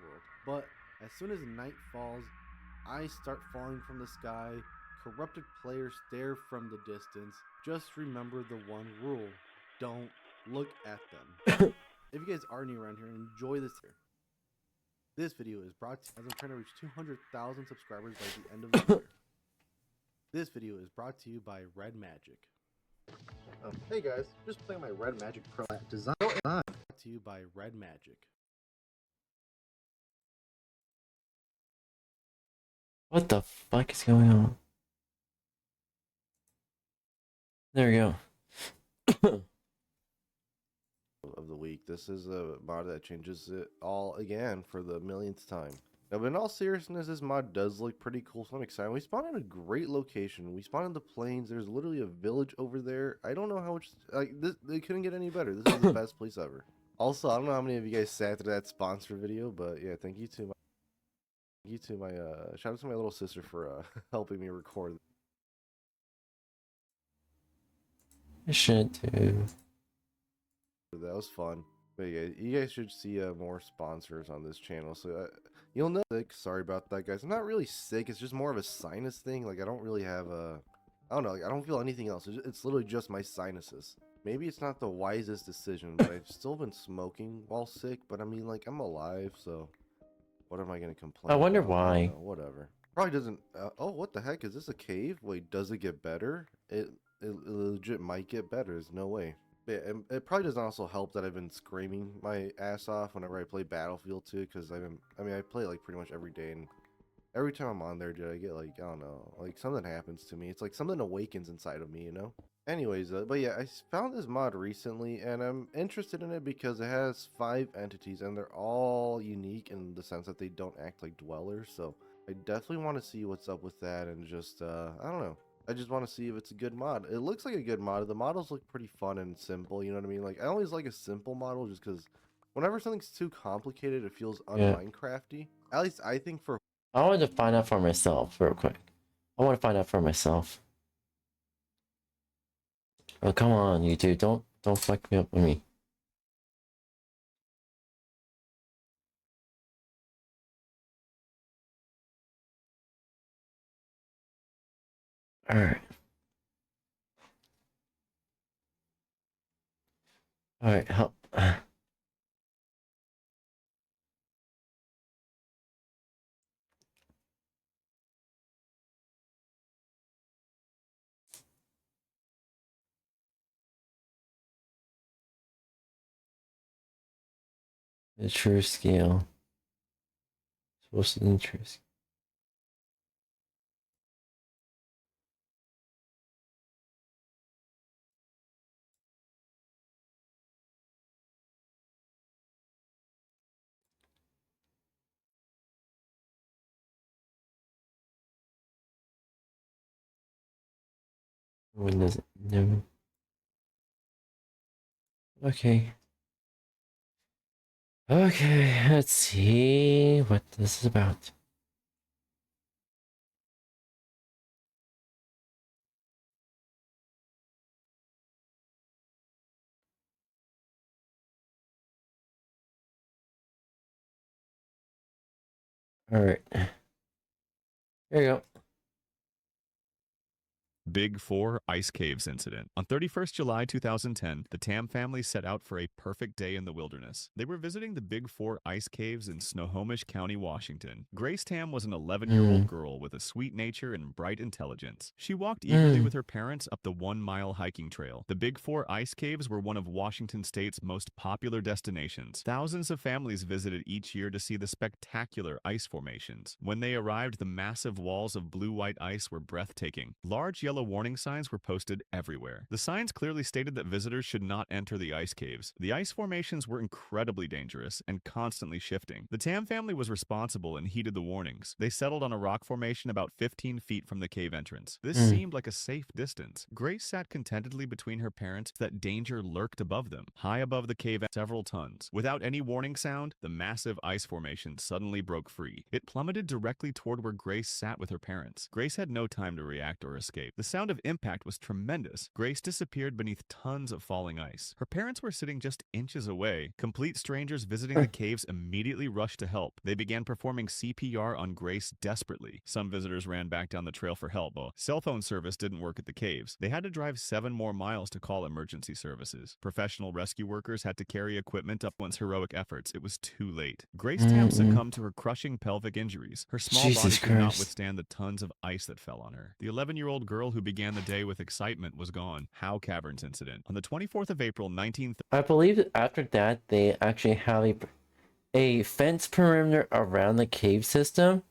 World. But as soon as night falls, I start falling from the sky. Corrupted players stare from the distance. Just remember the one rule: don't look at them. If you guys are new around here and enjoy this here, this video is brought to you as I'm trying to reach 200,000 subscribers by the end of the year. This video is brought to you by Red Magic. Hey guys, just playing my Red Magic Pro design. Brought to you by Red Magic. What the fuck is going on? There we go. Of the week. This is a mod that changes it all again for the millionth time. Now, but in all seriousness, this mod does look pretty cool, so I'm excited. We spawned in a great location. We spawned in the plains. There's literally a village over there. I don't know how much, like, this, they couldn't get any better. This is the best place ever. Also, I don't know how many of you guys sat through that sponsor video, but yeah, thank you to my, shout out to my little sister for helping me record. I should too. That was fun. But yeah, you guys should see more sponsors on this channel. So you'll know. Sick. Sorry about that, guys. I'm not really sick. It's just more of a sinus thing. Like I don't really have a. I don't know. Like, I don't feel anything else. It's literally just my sinuses. Maybe it's not the wisest decision, but I've still been smoking while sick. But I mean, like I'm alive, so what am I gonna complain? I wonder about? why. I don't know, whatever. Probably doesn't. Oh, what the heck? Is this a cave? Wait, does it get better? It legit might get better. There's no way. Yeah, and it probably doesn't also help that I've been screaming my ass off whenever I play Battlefield 2, because I play like pretty much every day, and every time I'm on there, dude, I get like, I don't know, like something happens to me. It's like something awakens inside of me, you know? Anyways, but yeah, I found this mod recently, and I'm interested in it because it has 5 entities, and they're all unique in the sense that they don't act like dwellers, so I definitely want to see what's up with that, and just, I don't know. I just want to see if it's a good mod. It looks like a good mod. The models look pretty fun and simple, you know what I mean? Like, I always like a simple model just because whenever something's too complicated, it feels un-Minecrafty. At least I think for... I wanted to find out for myself real quick. I want to find out for myself. Oh, come on, you two. Don't fuck me up with me. Alright. Alright, help. The true scale. Supposed to be the true scale. When does it? No. Okay. Okay, let's see what this is about. All right. There you go. Big 4 Ice Caves Incident. On 31st July 2010, the Tam family set out for a perfect day in the wilderness. They were visiting the Big 4 Ice Caves in Snohomish County, Washington. Grace Tam was an 11-year-old girl with a sweet nature and bright intelligence. She walked eagerly with her parents up the 1-mile hiking trail. The Big 4 Ice Caves were one of Washington State's most popular destinations. Thousands of families visited each year to see the spectacular ice formations. When they arrived, the massive walls of blue-white ice were breathtaking. Large yellow warning signs were posted everywhere. The signs clearly stated that visitors should not enter the ice caves. The ice formations were incredibly dangerous and constantly shifting. The Tam family was responsible and heeded the warnings. They settled on a rock formation about 15 feet from the cave entrance. This seemed like a safe distance. Grace sat contentedly between her parents that danger lurked above them, high above the cave several tons. Without any warning sound, the massive ice formation suddenly broke free. It plummeted directly toward where Grace sat with her parents. Grace had no time to react or escape. The sound of impact was tremendous. Grace disappeared beneath tons of falling ice. Her parents were sitting just inches away. Complete strangers visiting the caves immediately rushed to help. They began performing CPR on Grace desperately. Some visitors ran back down the trail for help. Cell phone service didn't work at the caves. They had to drive 7 more miles to call emergency services. Professional rescue workers had to carry equipment up once heroic efforts. It was too late. Grace Tam succumbed to her crushing pelvic injuries. Her small body could not withstand the tons of ice that fell on her. The 11-year-old girl who began the day with excitement was gone. 𝙂𝙚𝙣𝙚 Incident. On the 24th of April, 1930. I believe that after that, they actually have a fence perimeter around the cave system,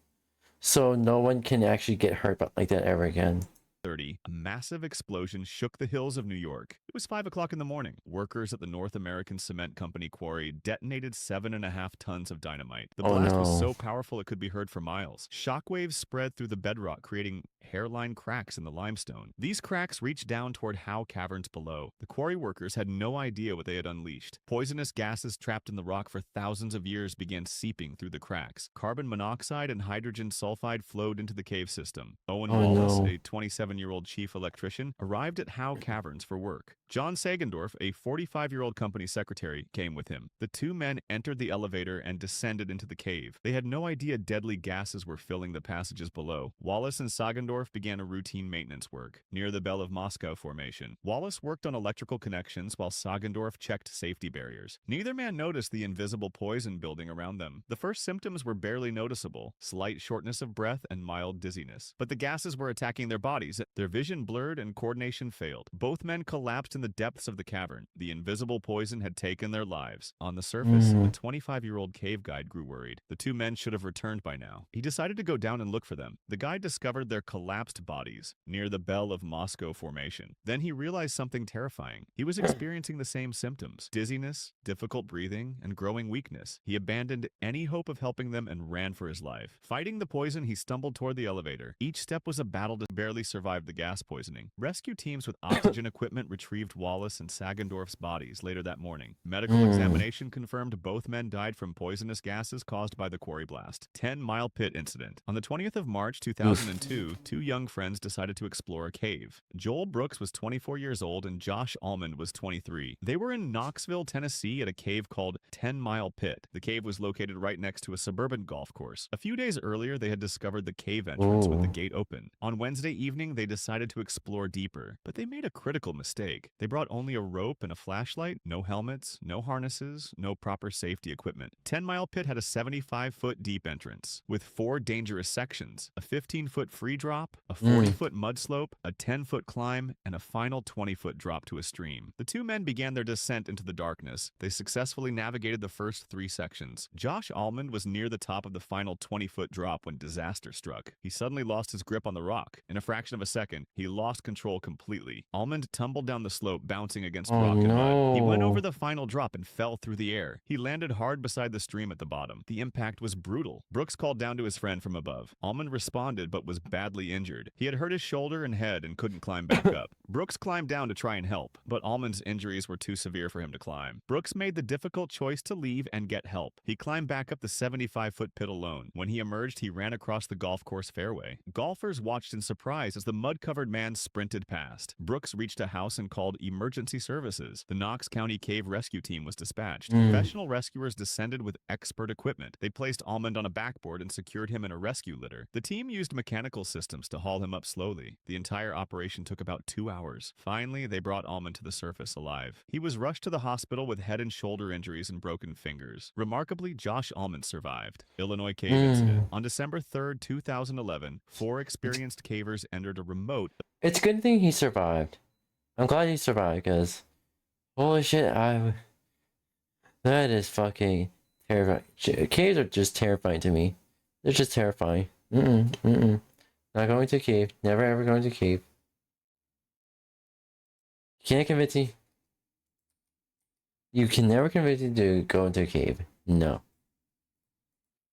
so no one can actually get hurt like that ever again. A massive explosion shook the hills of New York. It was 5 o'clock in the morning. Workers at the North American Cement Company quarry detonated 7.5 tons of dynamite. The blast was so powerful it could be heard for miles. Shockwaves spread through the bedrock, creating hairline cracks in the limestone. These cracks reached down toward Howe Caverns below. The quarry workers had no idea what they had unleashed. Poisonous gases trapped in the rock for thousands of years began seeping through the cracks. Carbon monoxide and hydrogen sulfide flowed into the cave system. Owen Wallace, a 27-year-old chief electrician, arrived at Howe Caverns for work. John Sagendorf, a 45-year-old company secretary, came with him. The two men entered the elevator and descended into the cave. They had no idea deadly gases were filling the passages below. Wallace and Sagendorf began a routine maintenance work near the Belle of Moscow formation. Wallace worked on electrical connections while Sagendorf checked safety barriers. Neither man noticed the invisible poison building around them. The first symptoms were barely noticeable: slight shortness of breath and mild dizziness. But the gases were attacking their bodies. Their vision blurred and coordination failed. Both men collapsed in the depths of the cavern. The invisible poison had taken their lives. On the surface, the 25-year-old cave guide grew worried. The two men should have returned by now. He decided to go down and look for them. The guide discovered their collapsed bodies near the Belle of Moscow formation. Then he realized something terrifying. He was experiencing the same symptoms: dizziness, difficult breathing, and growing weakness. He abandoned any hope of helping them and ran for his life. Fighting the poison, he stumbled toward the elevator. Each step was a battle to barely survive the gas poisoning. Rescue teams with oxygen equipment retrieved Wallace and Sagendorf's bodies later that morning. Medical examination confirmed both men died from poisonous gases caused by the quarry blast. 10-Mile Pit Incident. On the 20th of March 2002, two young friends decided to explore a cave. Joel Brooks was 24 years old and Josh Allman was 23. They were in Knoxville, Tennessee at a cave called 10-Mile Pit. The cave was located right next to a suburban golf course. A few days earlier, they had discovered the cave entrance with the gate open. On Wednesday evening, they decided to explore deeper, but they made a critical mistake. They brought only a rope and a flashlight, no helmets, no harnesses, no proper safety equipment. 10-Mile Pit had a 75-foot deep entrance with 4 dangerous sections: a 15-foot free drop, a 40-foot mud slope, a 10-foot climb, and a final 20-foot drop to a stream. The two men began their descent into the darkness. They successfully navigated the first 3 sections. Josh Allman was near the top of the final 20-foot drop when disaster struck. He suddenly lost his grip on the rock. In a fraction of a second, he lost control completely. Allman tumbled down the slope, bouncing against rock and mud. He went over the final drop and fell through the air. He landed hard beside the stream at the bottom. The impact was brutal. Brooks called down to his friend from above. Allman responded but was badly injured. He had hurt his shoulder and head and couldn't climb back up. Brooks climbed down to try and help, but 𝙂𝙗's injuries were too severe for him to climb. Brooks made the difficult choice to leave and get help. He climbed back up the 75-foot pit alone. When he emerged, he ran across the golf course fairway. Golfers watched in surprise as the mud-covered man sprinted past. Brooks reached a house and called emergency services. The Knox County Cave Rescue Team was dispatched. Professional rescuers descended with expert equipment. They placed 𝙂𝙗 on a backboard and secured him in a rescue litter. The team used mechanical systems to haul him up slowly. The entire operation took about 2 hours. Finally, they brought 𝙂𝙗 to the surface alive. He was rushed to the hospital with head and shoulder injuries and broken fingers. Remarkably, Josh 𝙂𝙗 survived. Illinois Cave Incident. On December 3rd, 2011, 4 experienced cavers entered a remote... It's a good thing he survived. I'm glad he survived, because holy shit, that is fucking terrifying. Caves are just terrifying to me. They're just terrifying. Not going to a cave. Never ever going to a cave. Can't convince me. You can never convince me to go into a cave. No.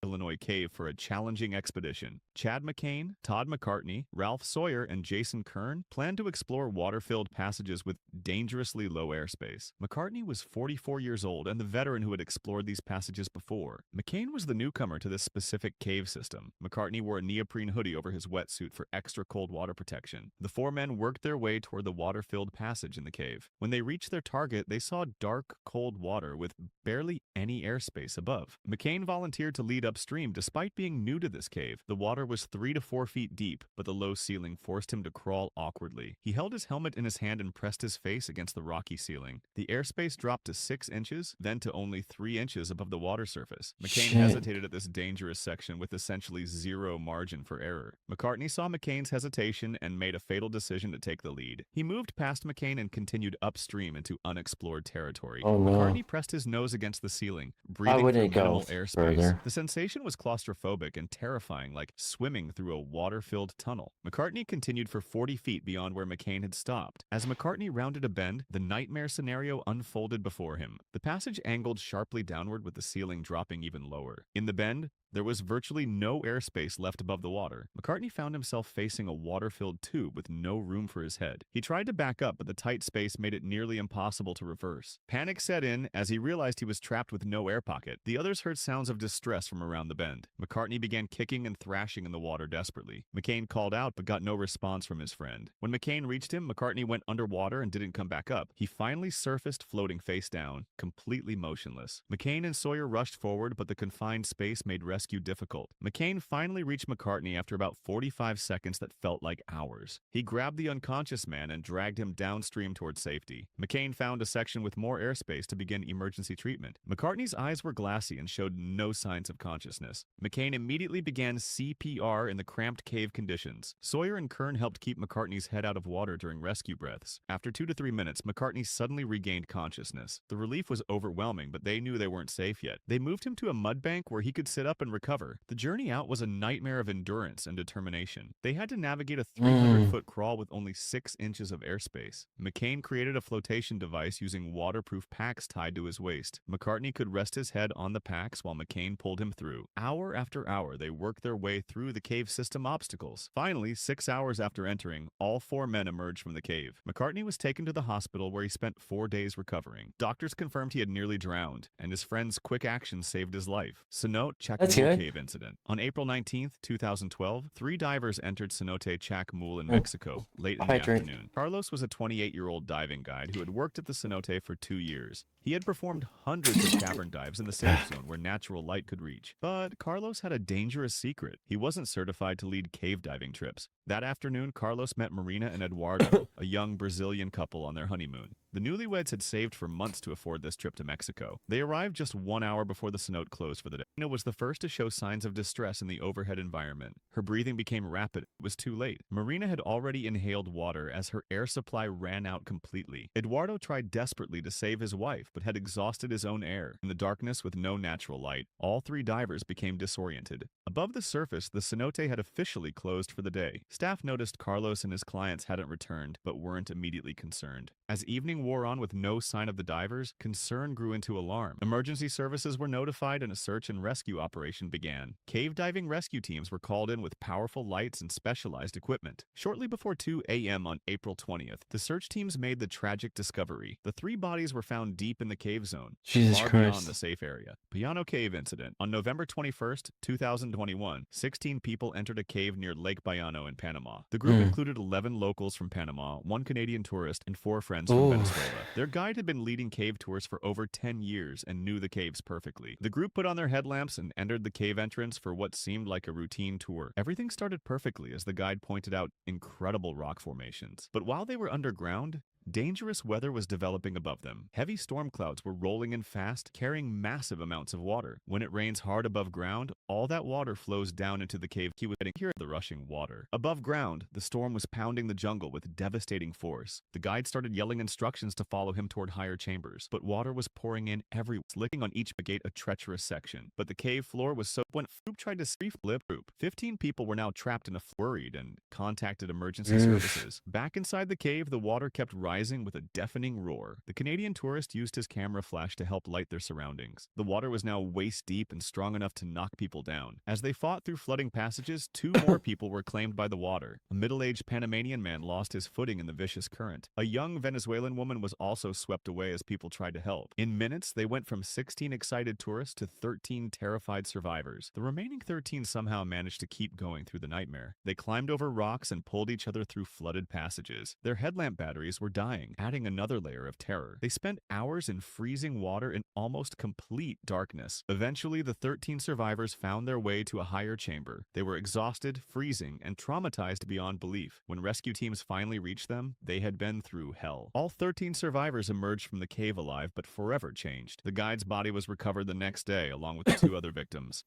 Illinois cave for a challenging expedition. Chad McCain, Todd McCartney, Ralph Sawyer, and Jason Kern planned to explore water-filled passages with dangerously low airspace. McCartney was 44 years old and the veteran who had explored these passages before. McCain was the newcomer to this specific cave system. McCartney wore a neoprene hoodie over his wetsuit for extra cold water protection. The 4 men worked their way toward the water-filled passage in the cave. When they reached their target, they saw dark, cold water with barely any airspace above. McCain volunteered to lead upstream despite being new to this cave. The water was 3 to 4 feet deep, but the low ceiling forced him to crawl awkwardly. He held his helmet in his hand and pressed his face against the rocky ceiling. The airspace dropped to 6 inches, then to only 3 inches above the water surface. McCain hesitated at this dangerous section with essentially zero margin for error. McCartney saw McCain's hesitation and made a fatal decision to take the lead. He moved past McCain and continued upstream into unexplored territory. Oh, no. McCartney pressed his nose against the ceiling, breathing through minimal airspace. Further. The sensation was claustrophobic and terrifying, like swimming through a water-filled tunnel. McCartney continued for 40 feet beyond where McCain had stopped. As McCartney rounded a bend, the nightmare scenario unfolded before him. The passage angled sharply downward with the ceiling dropping even lower. In the bend, there was virtually no airspace left above the water. McCartney found himself facing a water-filled tube with no room for his head. He tried to back up, but the tight space made it nearly impossible to reverse. Panic set in as he realized he was trapped with no air pocket. The others heard sounds of distress from around the bend. McCartney began kicking and thrashing in the water desperately. McCain called out but got no response from his friend. When McCain reached him, McCartney went underwater and didn't come back up. He finally surfaced floating face down, completely motionless. McCain and Sawyer rushed forward, but the confined space made rescue difficult. McCain finally reached McCartney after about 45 seconds that felt like hours. He grabbed the unconscious man and dragged him downstream towards safety. McCain found a section with more airspace to begin emergency treatment. McCartney's eyes were glassy and showed no signs of consciousness. McCain immediately began CPR in the cramped cave conditions. Sawyer and Kern helped keep McCartney's head out of water during rescue breaths. After 2 to 3 minutes, McCartney suddenly regained consciousness. The relief was overwhelming, but they knew they weren't safe yet. They moved him to a mud bank where he could sit up and recover. The journey out was a nightmare of endurance and determination. They had to navigate a 300-foot crawl with only 6 inches of airspace. McCain created a flotation device using waterproof packs tied to his waist. McCartney could rest his head on the packs while McCain pulled him through. Hour after hour, they worked their way through the cave system obstacles. Finally, 6 hours after entering, all 4 men emerged from the cave. McCartney was taken to the hospital where he spent 4 days recovering. Doctors confirmed he had nearly drowned, and his friend's quick action saved his life. Cenote Chacmul Cave Incident. On April 19, 2012, 3 divers entered Cenote Chacmul in Mexico late in the afternoon. Carlos was a 28-year-old diving guide who had worked at the cenote for 2 years. He had performed hundreds of cavern dives in the safe zone where natural light could reach. But Carlos had a dangerous secret. He wasn't certified to lead cave diving trips. That afternoon, Carlos met Marina and Eduardo, a young Brazilian couple on their honeymoon. The newlyweds had saved for months to afford this trip to Mexico. They arrived just 1 hour before the cenote closed for the day. Marina was the first to show signs of distress in the overhead environment. Her breathing became rapid. It was too late. Marina had already inhaled water as her air supply ran out completely. Eduardo tried desperately to save his wife, but had exhausted his own air. In the darkness with no natural light, all 3 divers became disoriented. Above the surface, the cenote had officially closed for the day. Staff noticed Carlos and his clients hadn't returned, but weren't immediately concerned. As evening wore on with no sign of the divers, concern grew into alarm. Emergency services were notified and a search and rescue operation began. Cave diving rescue teams were called in with powerful lights and specialized equipment. Shortly before 2 a.m. on April 20th, the search teams made the tragic discovery. The 3 bodies were found deep in the cave zone, Jesus far Christ. beyond the safe area. 𝙂𝙚 Cave Incident. On November 21st, 2021, 16 people entered a cave near Lake 𝙂𝙚 in Panama. The group included 11 locals from Panama, 1 Canadian tourist, and 4 friends from Venezuela. Their guide had been leading cave tours for over 10 years and knew the caves perfectly. The group put on their headlamps and entered the cave entrance for what seemed like a routine tour. Everything started perfectly as the guide pointed out incredible rock formations. But while they were underground, dangerous weather was developing above them. Heavy storm clouds were rolling in fast, carrying massive amounts of water. When it rains hard above ground, all that water flows down into the cave. He was hearing the rushing water. Above ground, the storm was pounding the jungle with devastating force. The guide started yelling instructions to follow him toward higher chambers, but water was pouring in everywhere, slicking on each gate, a treacherous section. But the cave floor was so when Group tried to flip group. 15 people were now trapped in a worried and contacted emergency services. Back inside the cave, the water kept rising with a deafening roar. The Canadian tourist used his camera flash to help light their surroundings. The water was now waist deep and strong enough to knock people down. As they fought through flooding passages, 2 more people were claimed by the water. A middle-aged Panamanian man lost his footing in the vicious current. A young Venezuelan woman was also swept away as people tried to help. In minutes, they went from 16 excited tourists to 13 terrified survivors. The remaining 13 somehow managed to keep going through the nightmare. They climbed over rocks and pulled each other through flooded passages. Their headlamp batteries were dying, adding another layer of terror. They spent hours in freezing water in almost complete darkness. Eventually, the 13 survivors found their way to a higher chamber. They were exhausted, freezing, and traumatized beyond belief. When rescue teams finally reached them, they had been through hell. All 13 survivors emerged from the cave alive, but forever changed. The guide's body was recovered the next day, along with the 2 other victims.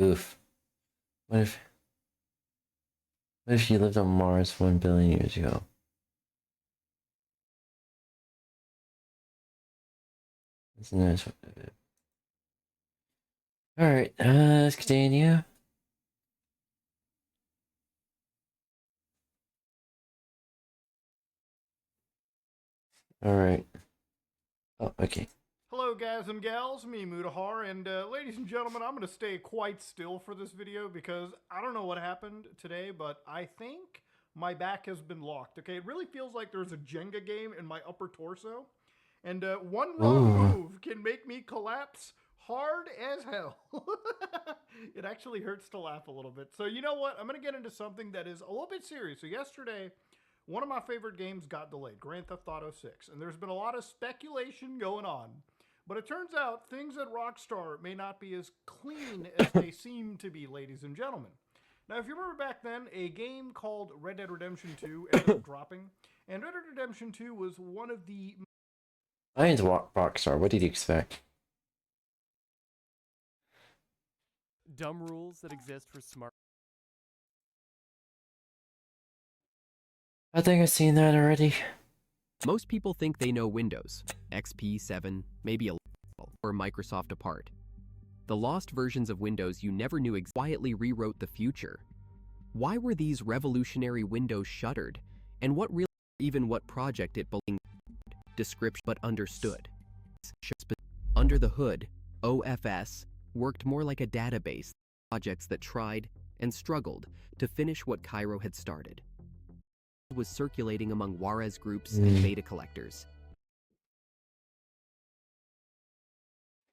Oof. What if you lived on Mars 1 billion years ago? That's a nice one. Alright, let's continue. Alright. Oh, okay. Hello guys and gals, me 𝙂𝙚, and ladies and gentlemen, I'm going to stay quite still for this video because I don't know what happened today, but I think my back has been locked, okay? It really feels like there's a Jenga game in my upper torso, and one wrong move can make me collapse hard as hell. It actually hurts to laugh a little bit. So you know what? I'm going to get into something that is a little bit serious. So yesterday, one of my favorite games got delayed, Grand Theft Auto 6, and there's been a lot of speculation going on. But it turns out things at Rockstar may not be as clean as they seem to be, ladies and gentlemen. Now, if you remember back then, a game called Red Dead Redemption 2 ended up dropping, and Red Dead Redemption 2 was one of the... I ain't Rockstar, what did you expect? Dumb rules that exist for smart... I think I've seen that already. Most people think they know Windows, XP, 7, maybe a or Microsoft apart. The lost versions of Windows you never knew quietly rewrote the future. Why were these revolutionary Windows shuttered? And what really, even what project it belonged to? Description but understood. Under the hood, OFS worked more like a database of projects that tried and struggled to finish what Cairo had started. Was circulating among Juarez groups and beta collectors.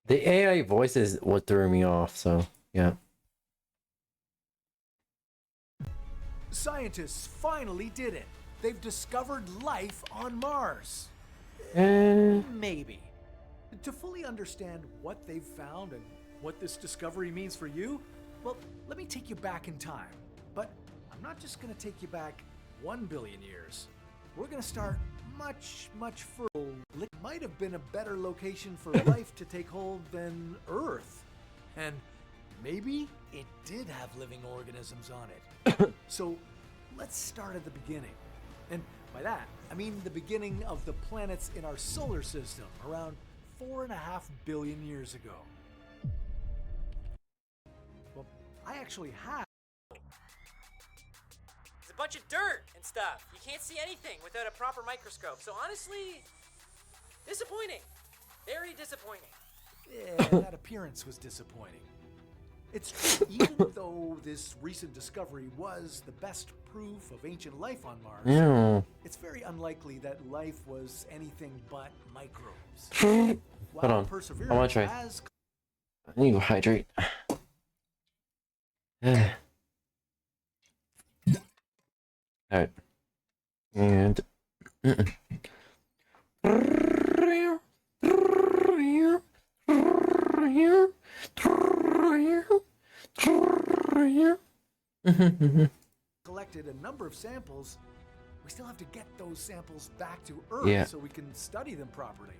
The AI voice is what threw me off, so yeah. Scientists finally did it. They've discovered life on Mars. Maybe. To fully understand what they've found and what this discovery means for you, well, let me take you back in time. But I'm not just going to take you back 1 billion years. We're going to start much, much further. It might have been a better location for life to take hold than Earth. And maybe it did have living organisms on it. So let's start at the beginning. And by that, I mean the beginning of the planets in our solar system around 4.5 billion years ago. Well, I actually have bunch of dirt and stuff. You can't see anything without a proper microscope. So honestly, disappointing. Very disappointing. Yeah, that appearance was disappointing. It's true, even though this recent discovery was the best proof of ancient life on Mars, Yeah. it's very unlikely that life was anything but microbes. Hold While on. I perseverance want to try. has I need to hydrate. Alright. And. collected a number of samples, we still have to get those samples back to Earth so we can study them properly.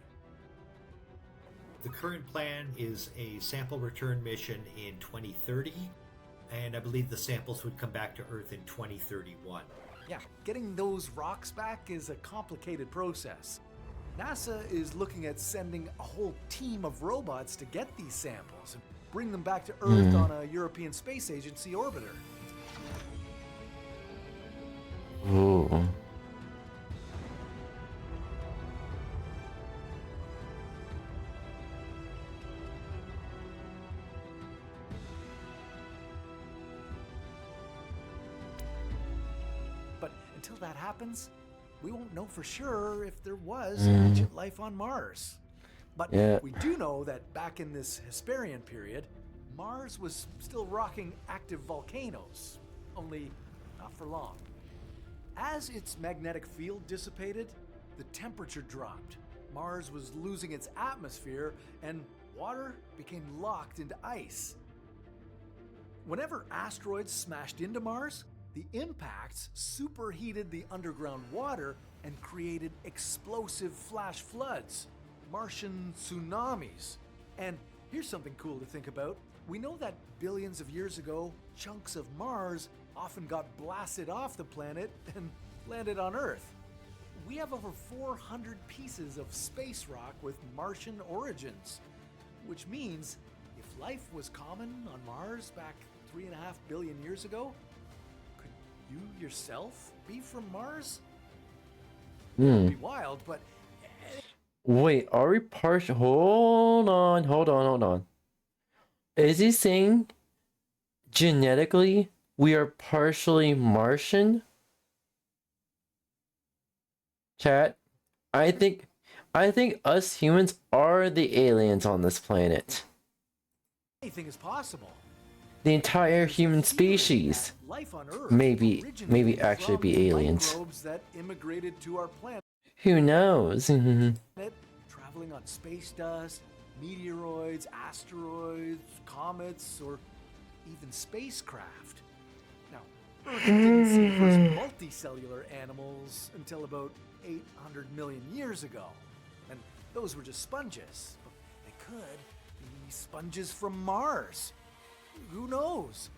The current plan is a sample return mission in 2030, and I believe the samples would come back to Earth in 2031. Yeah, getting those rocks back is a complicated process. NASA is looking at sending a whole team of robots to get these samples and bring them back to Earth on a European Space Agency orbiter. Ooh. But until that happens, we won't know for sure if there was ancient life on Mars. But we do know that back in this Hesperian period, Mars was still rocking active volcanoes, only not for long. As its magnetic field dissipated, the temperature dropped. Mars was losing its atmosphere, and water became locked into ice. Whenever asteroids smashed into Mars, the impacts superheated the underground water and created explosive flash floods, Martian tsunamis. And here's something cool to think about. We know that billions of years ago, chunks of Mars often got blasted off the planet and landed on Earth. We have over 400 pieces of space rock with Martian origins, which means if life was common on Mars back 3.5 billion years ago, could you yourself be from Mars? It'd be wild, but... Wait, are we partial? Hold on. Is he saying genetically we are partially Martian? Chat, I think us humans are the aliens on this planet. Anything is possible. The entire human species Life on Earth maybe originated actually from be aliens. microbes that immigrated to our planet, Who knows? traveling on space dust, meteoroids, asteroids, comets, or even spacecraft. Now, Earth didn't see the first multicellular animals until about 800 million years ago, and those were just sponges. But they could be sponges from Mars. Who knows?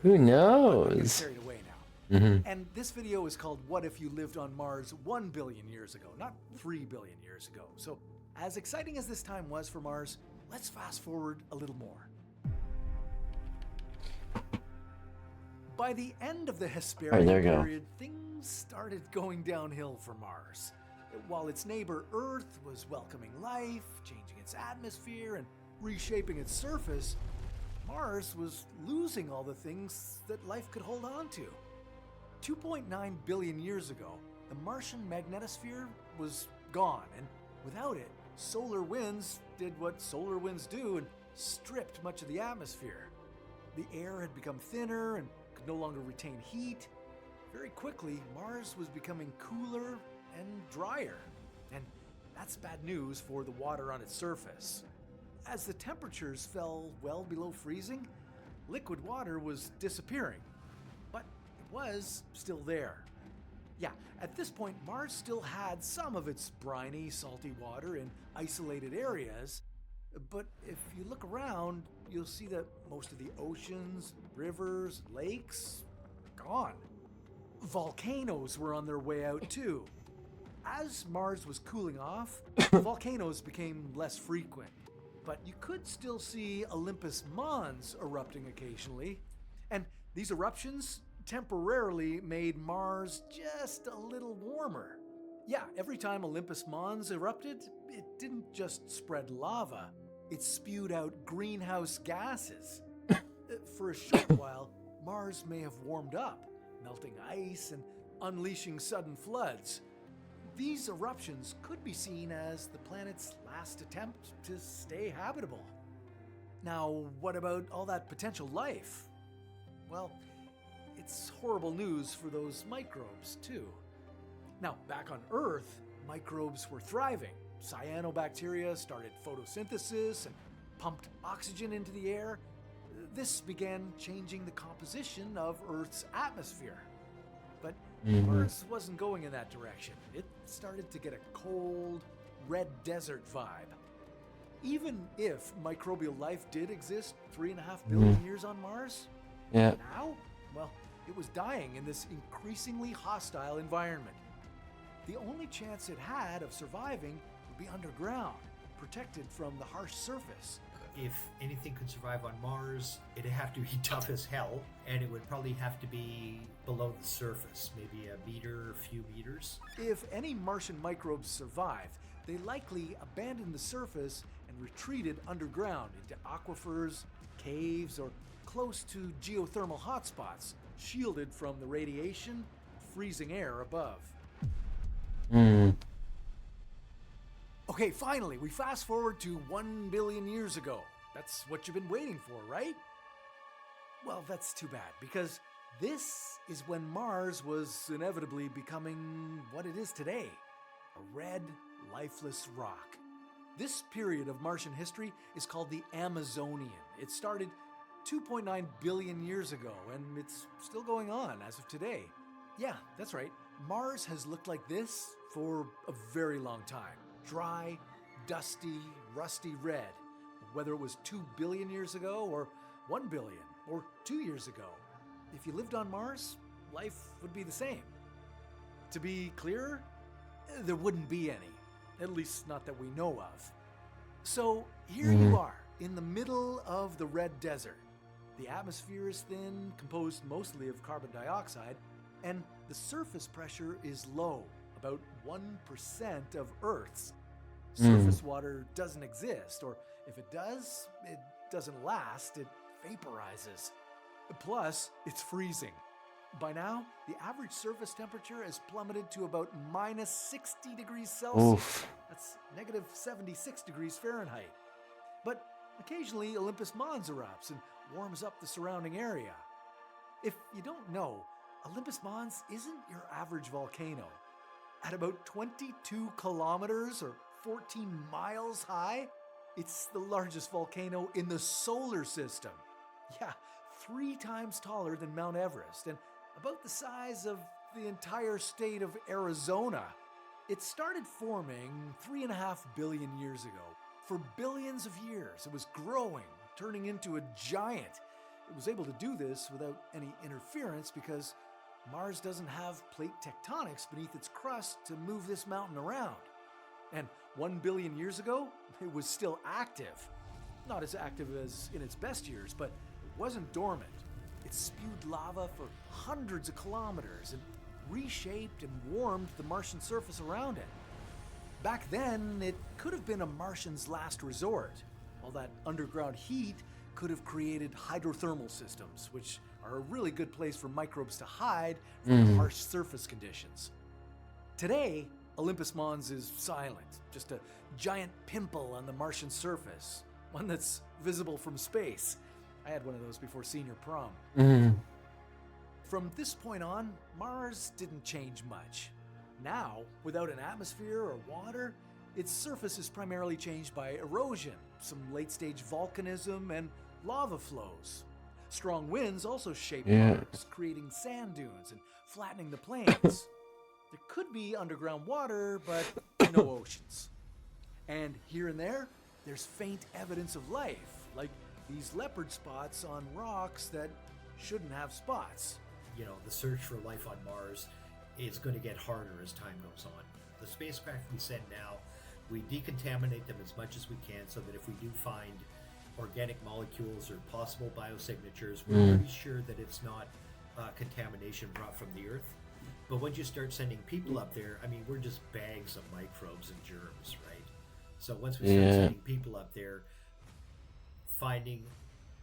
Who But I'm getting knows? carried away now. And this video is called What If You Lived on Mars 1 billion years ago, not 3 billion years ago. So, as exciting as this time was for Mars, let's fast forward a little more. By the end of the Hesperian there you go. period, things started going downhill for Mars. While its neighbor Earth was welcoming life, changing its atmosphere, and reshaping its surface, Mars was losing all the things that life could hold on to. 2.9 billion years ago, the Martian magnetosphere was gone, and without it, solar winds did what solar winds do and stripped much of the atmosphere. The air had become thinner and could no longer retain heat. Very quickly, Mars was becoming cooler and drier, and that's bad news for the water on its surface. As the temperatures fell well below freezing, liquid water was disappearing, but it was still there. Yeah, at this point, Mars still had some of its briny, salty water in isolated areas, but if you look around, you'll see that most of the oceans, rivers, lakes, gone. Volcanoes were on their way out too. As Mars was cooling off, volcanoes became less frequent, but you could still see Olympus Mons erupting occasionally, and these eruptions temporarily made Mars just a little warmer. Yeah, every time Olympus Mons erupted, it didn't just spread lava, it spewed out greenhouse gases. For a short while, Mars may have warmed up, melting ice and unleashing sudden floods. These eruptions could be seen as the planet's last attempt to stay habitable. Now, what about all that potential life? Well, it's horrible news for those microbes, too. Now, back on Earth, microbes were thriving. Cyanobacteria started photosynthesis and pumped oxygen into the air. This began changing the composition of Earth's atmosphere. But Mars wasn't going in that direction. It started to get a cold, red desert vibe. Even if microbial life did exist 3.5 billion years on Mars, now, well, it was dying in this increasingly hostile environment. The only chance it had of surviving would be underground, protected from the harsh surface. If anything could survive on Mars, it'd have to be tough as hell, and it would probably have to be below the surface, maybe a meter, a few meters. If any Martian microbes survived, they likely abandoned the surface and retreated underground into aquifers, caves, or close to geothermal hotspots, shielded from the radiation, freezing air above. Okay, finally, we fast forward to 1 billion years ago. That's what you've been waiting for, right? Well, that's too bad, because this is when Mars was inevitably becoming what it is today, a red, lifeless rock. This period of Martian history is called the Amazonian. It started 2.9 billion years ago, and it's still going on as of today. Yeah, that's right. Mars has looked like this for a very long time. Dry, dusty, rusty red. Whether it was 2 billion years ago, or 1 billion, or 2 years ago. If you lived on Mars, life would be the same. To be clearer, there wouldn't be any. At least not that we know of. So here you are, in the middle of the red desert. The atmosphere is thin, composed mostly of carbon dioxide, and the surface pressure is low, about 1% of Earth's. Surface water doesn't exist, or if it does, it doesn't last, it vaporizes. Plus, it's freezing. By now, the average surface temperature has plummeted to about minus 60 degrees Celsius. That's negative 76 degrees Fahrenheit. But occasionally, Olympus Mons erupts and warms up the surrounding area. If you don't know, Olympus Mons isn't your average volcano. At about 22 kilometers or 14 miles high, it's the largest volcano in the solar system. Yeah, 3 times taller than Mount Everest and about the size of the entire state of Arizona. It started forming 3.5 billion years ago. For billions of years, it was growing, turning into a giant. It was able to do this without any interference because Mars doesn't have plate tectonics beneath its crust to move this mountain around. And 1 billion years ago, it was still active. Not as active as in its best years, but it wasn't dormant. It spewed lava for hundreds of kilometers and reshaped and warmed the Martian surface around it. Back then, it could have been a Martian's last resort. All that underground heat could have created hydrothermal systems, which are a really good place for microbes to hide from harsh surface conditions. Today, Olympus Mons is silent, just a giant pimple on the Martian surface, one that's visible from space. I had one of those before senior prom. From this point on, Mars didn't change much. Now, without an atmosphere or water, its surface is primarily changed by erosion, some late-stage volcanism, and lava flows. Strong winds also shape Mars, creating sand dunes and flattening the plains. There could be underground water, but no oceans. And here and there, there's faint evidence of life, like these leopard spots on rocks that shouldn't have spots. You know, the search for life on Mars is going to get harder as time goes on. The spacecraft we send now, we decontaminate them as much as we can so that if we do find organic molecules or possible biosignatures, we're pretty sure that it's not contamination brought from the Earth. But once you start sending people up there, I mean, we're just bags of microbes and germs, right? So once we start sending people up there, finding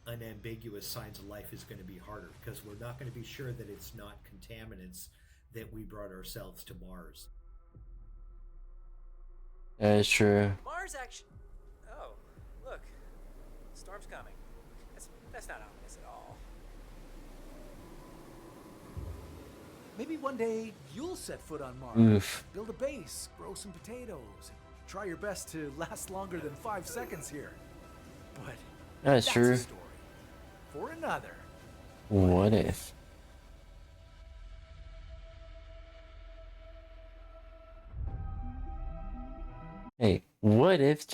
unambiguous signs of life is going to be harder because we're not going to be sure that it's not contaminants that we brought ourselves to Mars. That is true. Mars actually. Oh, look, storm's coming. That's not ominous at all. Maybe one day you'll set foot on Mars. Oof. Build a base, grow some potatoes, and try your best to last longer than 5 seconds here. But That's true. a story for another. What if? Hey, what if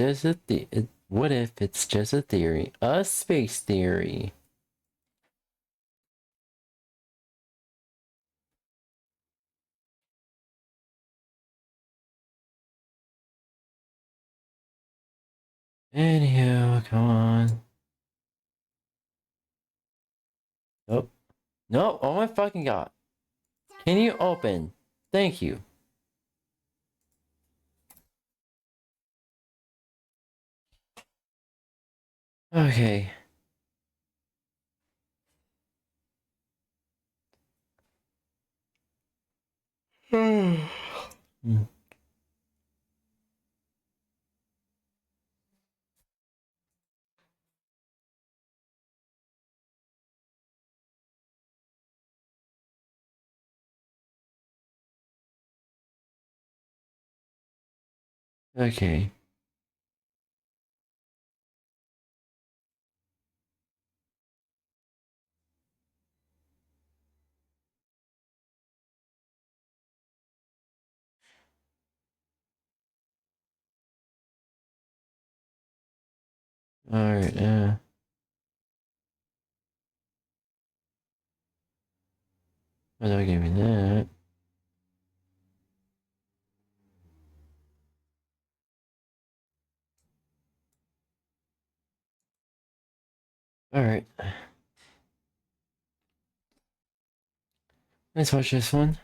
what if it's just a theory? A space theory. Anyhow, come on. Nope. Nope. Oh my fucking god. Can you open? Thank you. Okay. Okay. Alright, why don't give me that? Alright. Let's watch this one.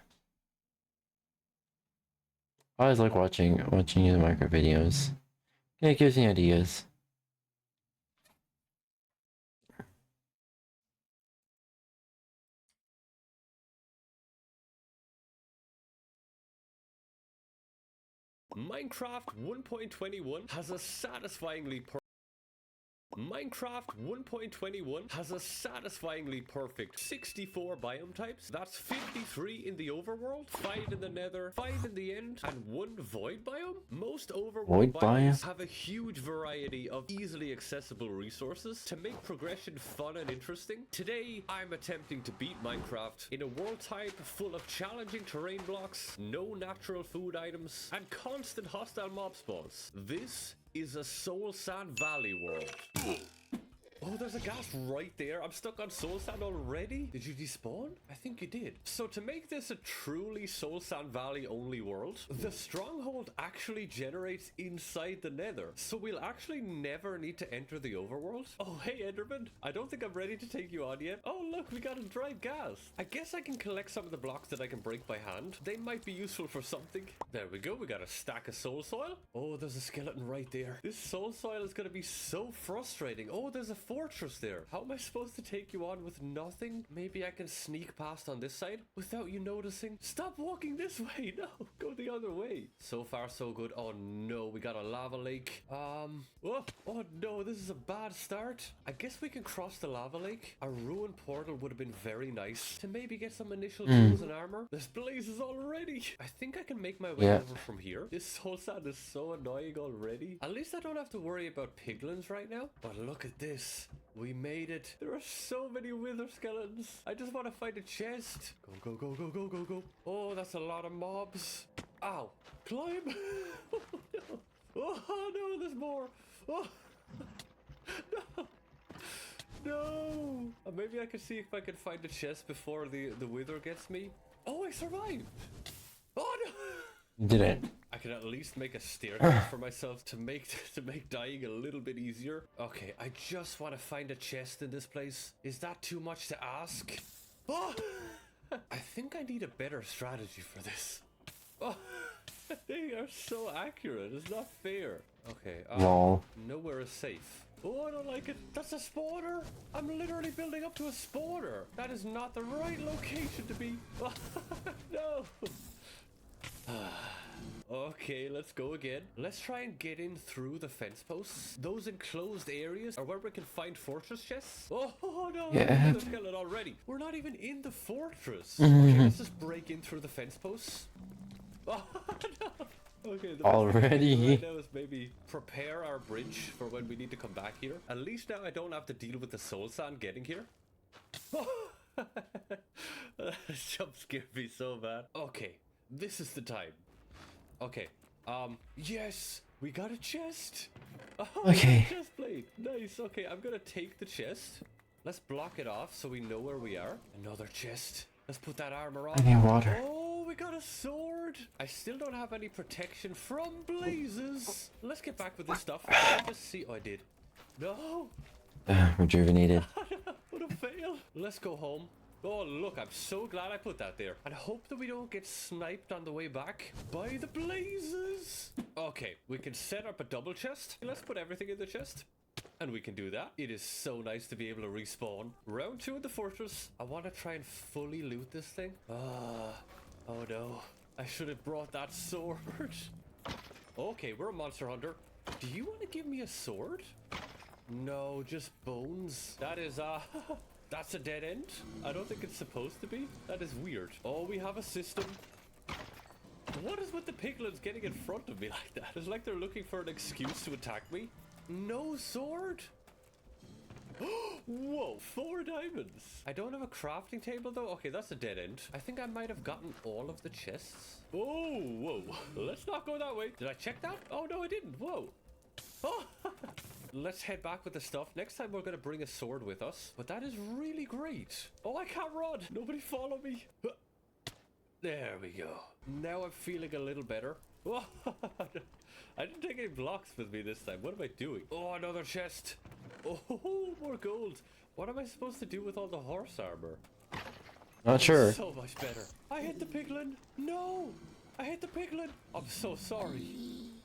I always like watching the micro videos. Yeah, it gives me ideas. Minecraft 1.21 has a satisfyingly perfect 64 biome types. That's 53 in the overworld, 5 in the nether, 5 in the end, and 1 void biome. Most overworld biomes have a huge variety of easily accessible resources to make progression fun and interesting. Today, I'm attempting to beat Minecraft in a world type full of challenging terrain blocks, no natural food items, and constant hostile mob spawns. This is a Soul Sand Valley world. Oh, there's a gas right there. I'm stuck on Soul Sand already? Did you despawn? I think you did. So to make this a truly Soul Sand Valley only world, the stronghold actually generates inside the nether. So we'll actually never need to enter the overworld. Oh, hey Enderman. I don't think I'm ready to take you on yet. Oh, look, we got a dried gas. I guess I can collect some of the blocks that I can break by hand. They might be useful for something. There we go. We got a stack of soul soil. Oh, there's a skeleton right there. This soul soil is going to be so frustrating. Oh, there's a fortress there. How am I supposed to take you on with nothing? Maybe I can sneak past on this side without you noticing. Stop walking this way. No, go the other way. So far, so good. Oh no, we got a lava lake. Oh no, this is a bad start. I guess we can cross the lava lake. A ruined portal would have been very nice to maybe get some initial tools and armor. There's blazes already. I think I can make my way over from here. This soul sand is so annoying already. At least I don't have to worry about piglins right now. But look at this. We made it. There are so many wither skeletons. I just want to find a chest. Go, go, go, go, go, go, go. Oh, that's a lot of mobs. Ow. Climb. Oh, no. Oh, no, there's more. Oh, no. No. Maybe I can see if I can find a chest before the wither gets me. Oh, I survived. Oh, no. You didn't. I can at least make a staircase for myself to make dying a little bit easier. Okay, I just want to find a chest in this place. Is that too much to ask? Oh, I think I need a better strategy for this. Oh, they are so accurate. It's not fair. Okay. Lol. Nowhere is safe. Oh, I don't like it. That's a spawner. I'm literally building up to a spawner. That is not the right location to be. No. Okay, let's go again. Let's try and get in through the fence posts. Those enclosed areas are where we can find fortress chests. Oh no, Yeah. there's a skeleton already. We're not even in the fortress. Okay, let's just break in through the fence posts. Oh, no. Okay, the Already? right now is maybe prepare our bridge for when we need to come back here. At least now I don't have to deal with the soul sand getting here. Jump scared me so bad. Okay, this is the time. Okay, yes, we got a chest. Oh, Okay. Chest plate. Nice. Okay, I'm gonna take the chest. Let's block it off so we know where we are. Another chest. Let's put that armor on. I need water. Oh, we got a sword. I still don't have any protection from blazes. Let's get back with this stuff. Let's see. Oh, I did. No. Rejuvenated. What a fail. Let's go home. Oh, look, I'm so glad I put that there. And I hope that we don't get sniped on the way back by the blazes. Okay, we can set up a double chest. Let's put everything in the chest. And we can do that. It is so nice to be able to respawn. Round 2 in the fortress. I want to try and fully loot this thing. Oh no. I should have brought that sword. Okay, we're a monster hunter. Do you want to give me a sword? No, just bones. That is, that's a dead end. I don't think it's supposed to be. That is weird. Oh, we have a system. What is with the piglins getting in front of me like that? It's like they're looking for an excuse to attack me. No sword? Whoa, 4 diamonds. I don't have a crafting table though. Okay, that's a dead end. I think I might have gotten all of the chests. Oh, whoa. Let's not go that way. Did I check that? Oh, no, I didn't. Whoa. Oh. Let's head back with the stuff. Next time we're going to bring a sword with us. But that is really great. Oh, I can't run. Nobody follow me. There we go. Now I'm feeling a little better. Oh, I didn't take any blocks with me this time. What am I doing? Oh, another chest. Oh, more gold. What am I supposed to do with all the horse armor? Not sure. So much better. I hit the piglin. No, I hit the piglin. I'm so sorry.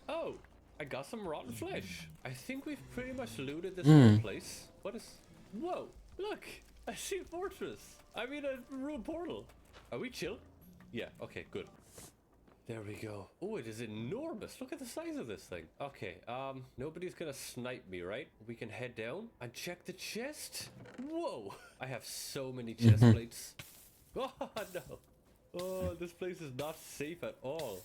Oh, I got some rotten flesh. I think we've pretty much looted this whole place. What is... Whoa, look. I see a fortress. I mean a ruined portal. Are we chill? Yeah, okay, good. There we go. Oh, it is enormous. Look at the size of this thing. Okay, nobody's gonna snipe me, right? We can head down and check the chest. Whoa! I have so many chest plates. Oh, no. Oh, this place is not safe at all.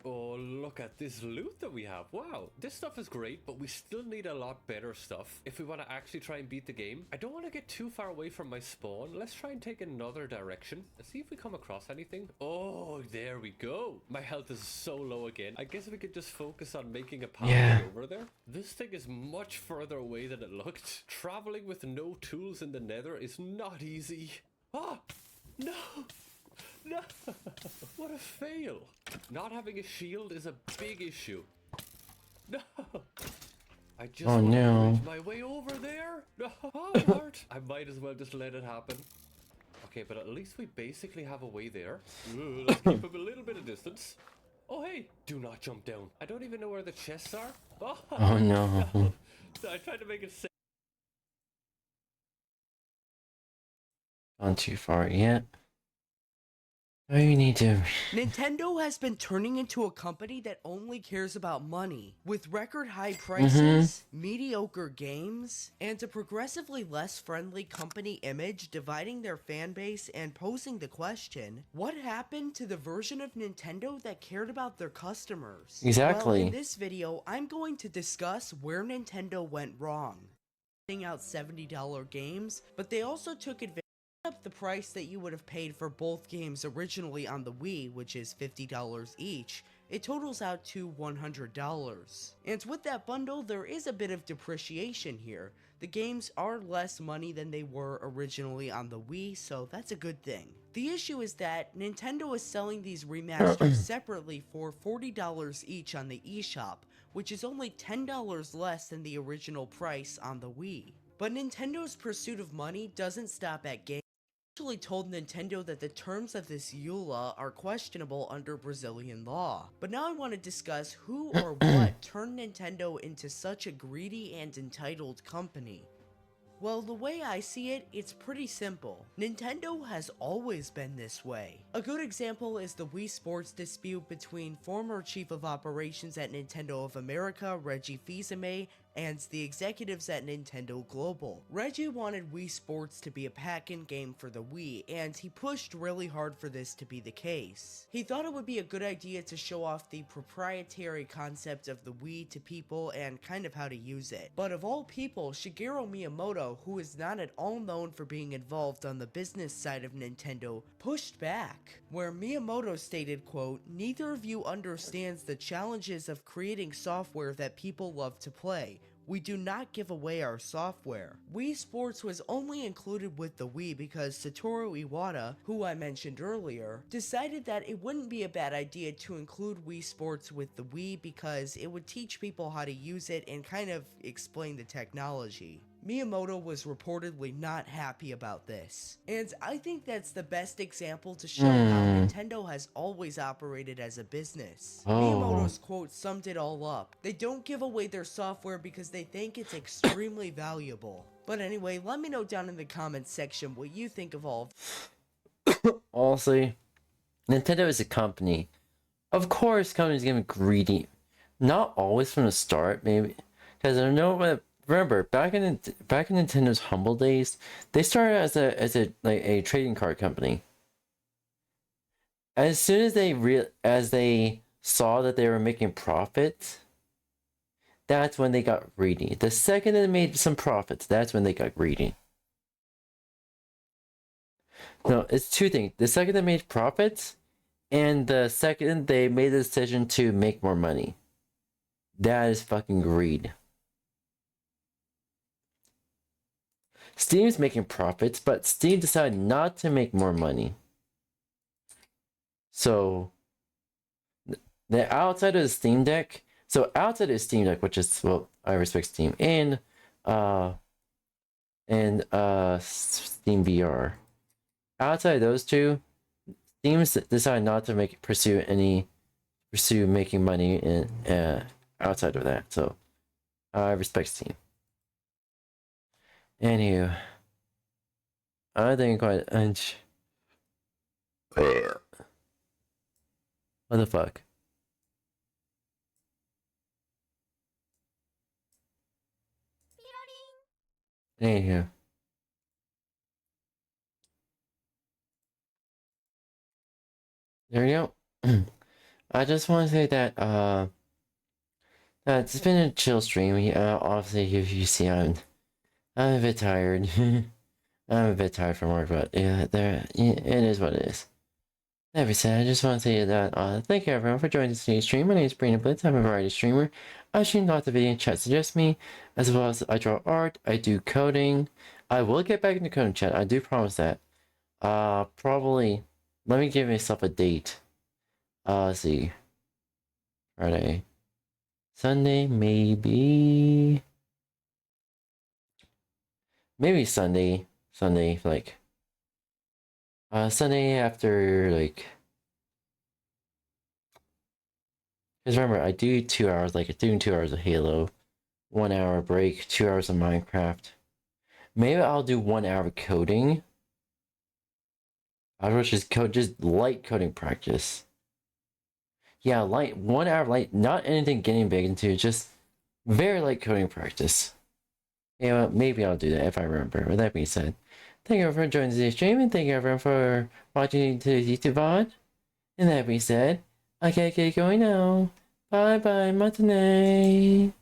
Oh, look at this loot that we have. Wow, this stuff is great, but we still need a lot better stuff if we want to actually try and beat the game. I don't want to get too far away from my spawn. Let's try and take another direction. Let's see if we come across anything. Oh, there we go. My health is so low again. I guess we could just focus on making a pathway over there. This thing is much further away than it looked. Traveling with no tools in the nether is not easy. Ah, no. No! What a fail! Not having a shield is a big issue. No! I just want to reach my way over there! No! Oh, Lord! I might as well just let it happen. Okay, but at least we basically have a way there. Ooh, let's keep him a little bit of distance. Oh, hey! Do not jump down. I don't even know where the chests are. Oh, no. No. I tried to make it safe. Gone too far yet. Oh, you need to... Nintendo has been turning into a company that only cares about money. With record high prices, mediocre games, and a progressively less friendly company image dividing their fan base and posing the question, what happened to the version of Nintendo that cared about their customers? Exactly. Well, in this video, I'm going to discuss where Nintendo went wrong. Out $70 games, but they also took advantage up the price that you would have paid for both games originally on the Wii, which is $50 each. It totals out to $100. And with that bundle, there is a bit of depreciation here. The games are less money than they were originally on the Wii, so that's a good thing. The issue is that Nintendo is selling these remasters separately for $40 each on the eShop, which is only $10 less than the original price on the Wii. But Nintendo's pursuit of money doesn't stop at games. actually told Nintendo that the terms of this EULA are questionable under Brazilian law. But now I want to discuss who or what turned Nintendo into such a greedy and entitled company. Well, the way I see it, it's pretty simple. Nintendo has always been this way. A good example is the Wii Sports dispute between former Chief of Operations at Nintendo of America, 𝙂𝙂𝙖𝙀, and the executives at Nintendo Global. Reggie wanted Wii Sports to be a pack-in game for the Wii, and he pushed really hard for this to be the case. He thought it would be a good idea to show off the proprietary concept of the Wii to people and kind of how to use it. But of all people, Shigeru Miyamoto, who is not at all known for being involved on the business side of Nintendo, pushed back, where Miyamoto stated, quote, "Neither of you understands the challenges of creating software that people love to play. We do not give away our software." Wii Sports was only included with the Wii because Satoru Iwata, who I mentioned earlier, decided that it wouldn't be a bad idea to include Wii Sports with the Wii because it would teach people how to use it and kind of explain the technology. Miyamoto was reportedly not happy about this, and I think that's the best example to show how Nintendo has always operated as a business. Miyamoto's quote summed it all up. They don't give away their software because they think it's extremely valuable. But anyway, let me know down in the comments section what you think of all of Honestly, Nintendo is a company. Of course, companies gonna be greedy. Not always from the start, maybe, because I know what. Remember, back in Nintendo's humble days, they started as a trading card company. As soon as they saw that they were making profits, that's when they got greedy. The second they made some profits, that's when they got greedy. No, it's two things. The second they made profits, and the second they made the decision to make more money. That is fucking greed. Steam's making profits, but Steam decided not to make more money. So, the outside of the Steam Deck, outside of the Steam Deck, which is, well, I respect Steam, and Steam VR. Outside of those two, Steam decided not to pursue making money in outside of that. So, I respect Steam. Anywho, I think what the fuck? Anywho, there we go. I just want to say that it's been a chill stream. Obviously, if you see, I'm a bit tired. I'm a bit tired from work, but yeah, it is what it is. That being said, I just want to say that thank you everyone for joining today's stream. My name is Brandon Blitz. I'm a variety streamer. I stream lots of video and chat suggests me, as well as I draw art, I do coding. I will get back into coding chat, I do promise that. Probably, let me give myself a date. Let's see. Friday. Sunday, maybe Sunday, like, Sunday after, like, because remember, I do 2 hours, like, doing 2 hours of Halo, 1 hour break, 2 hours of Minecraft. Maybe I'll do 1 hour of coding. I'll just light coding practice. Yeah, 1 hour light, not anything getting big into, just very light coding practice. Yeah, maybe I'll do that if I remember. With that being said, thank you everyone for joining today's stream, and thank you everyone for watching today's YouTube VOD. And that being said, I gotta get going now. Bye bye, matinee.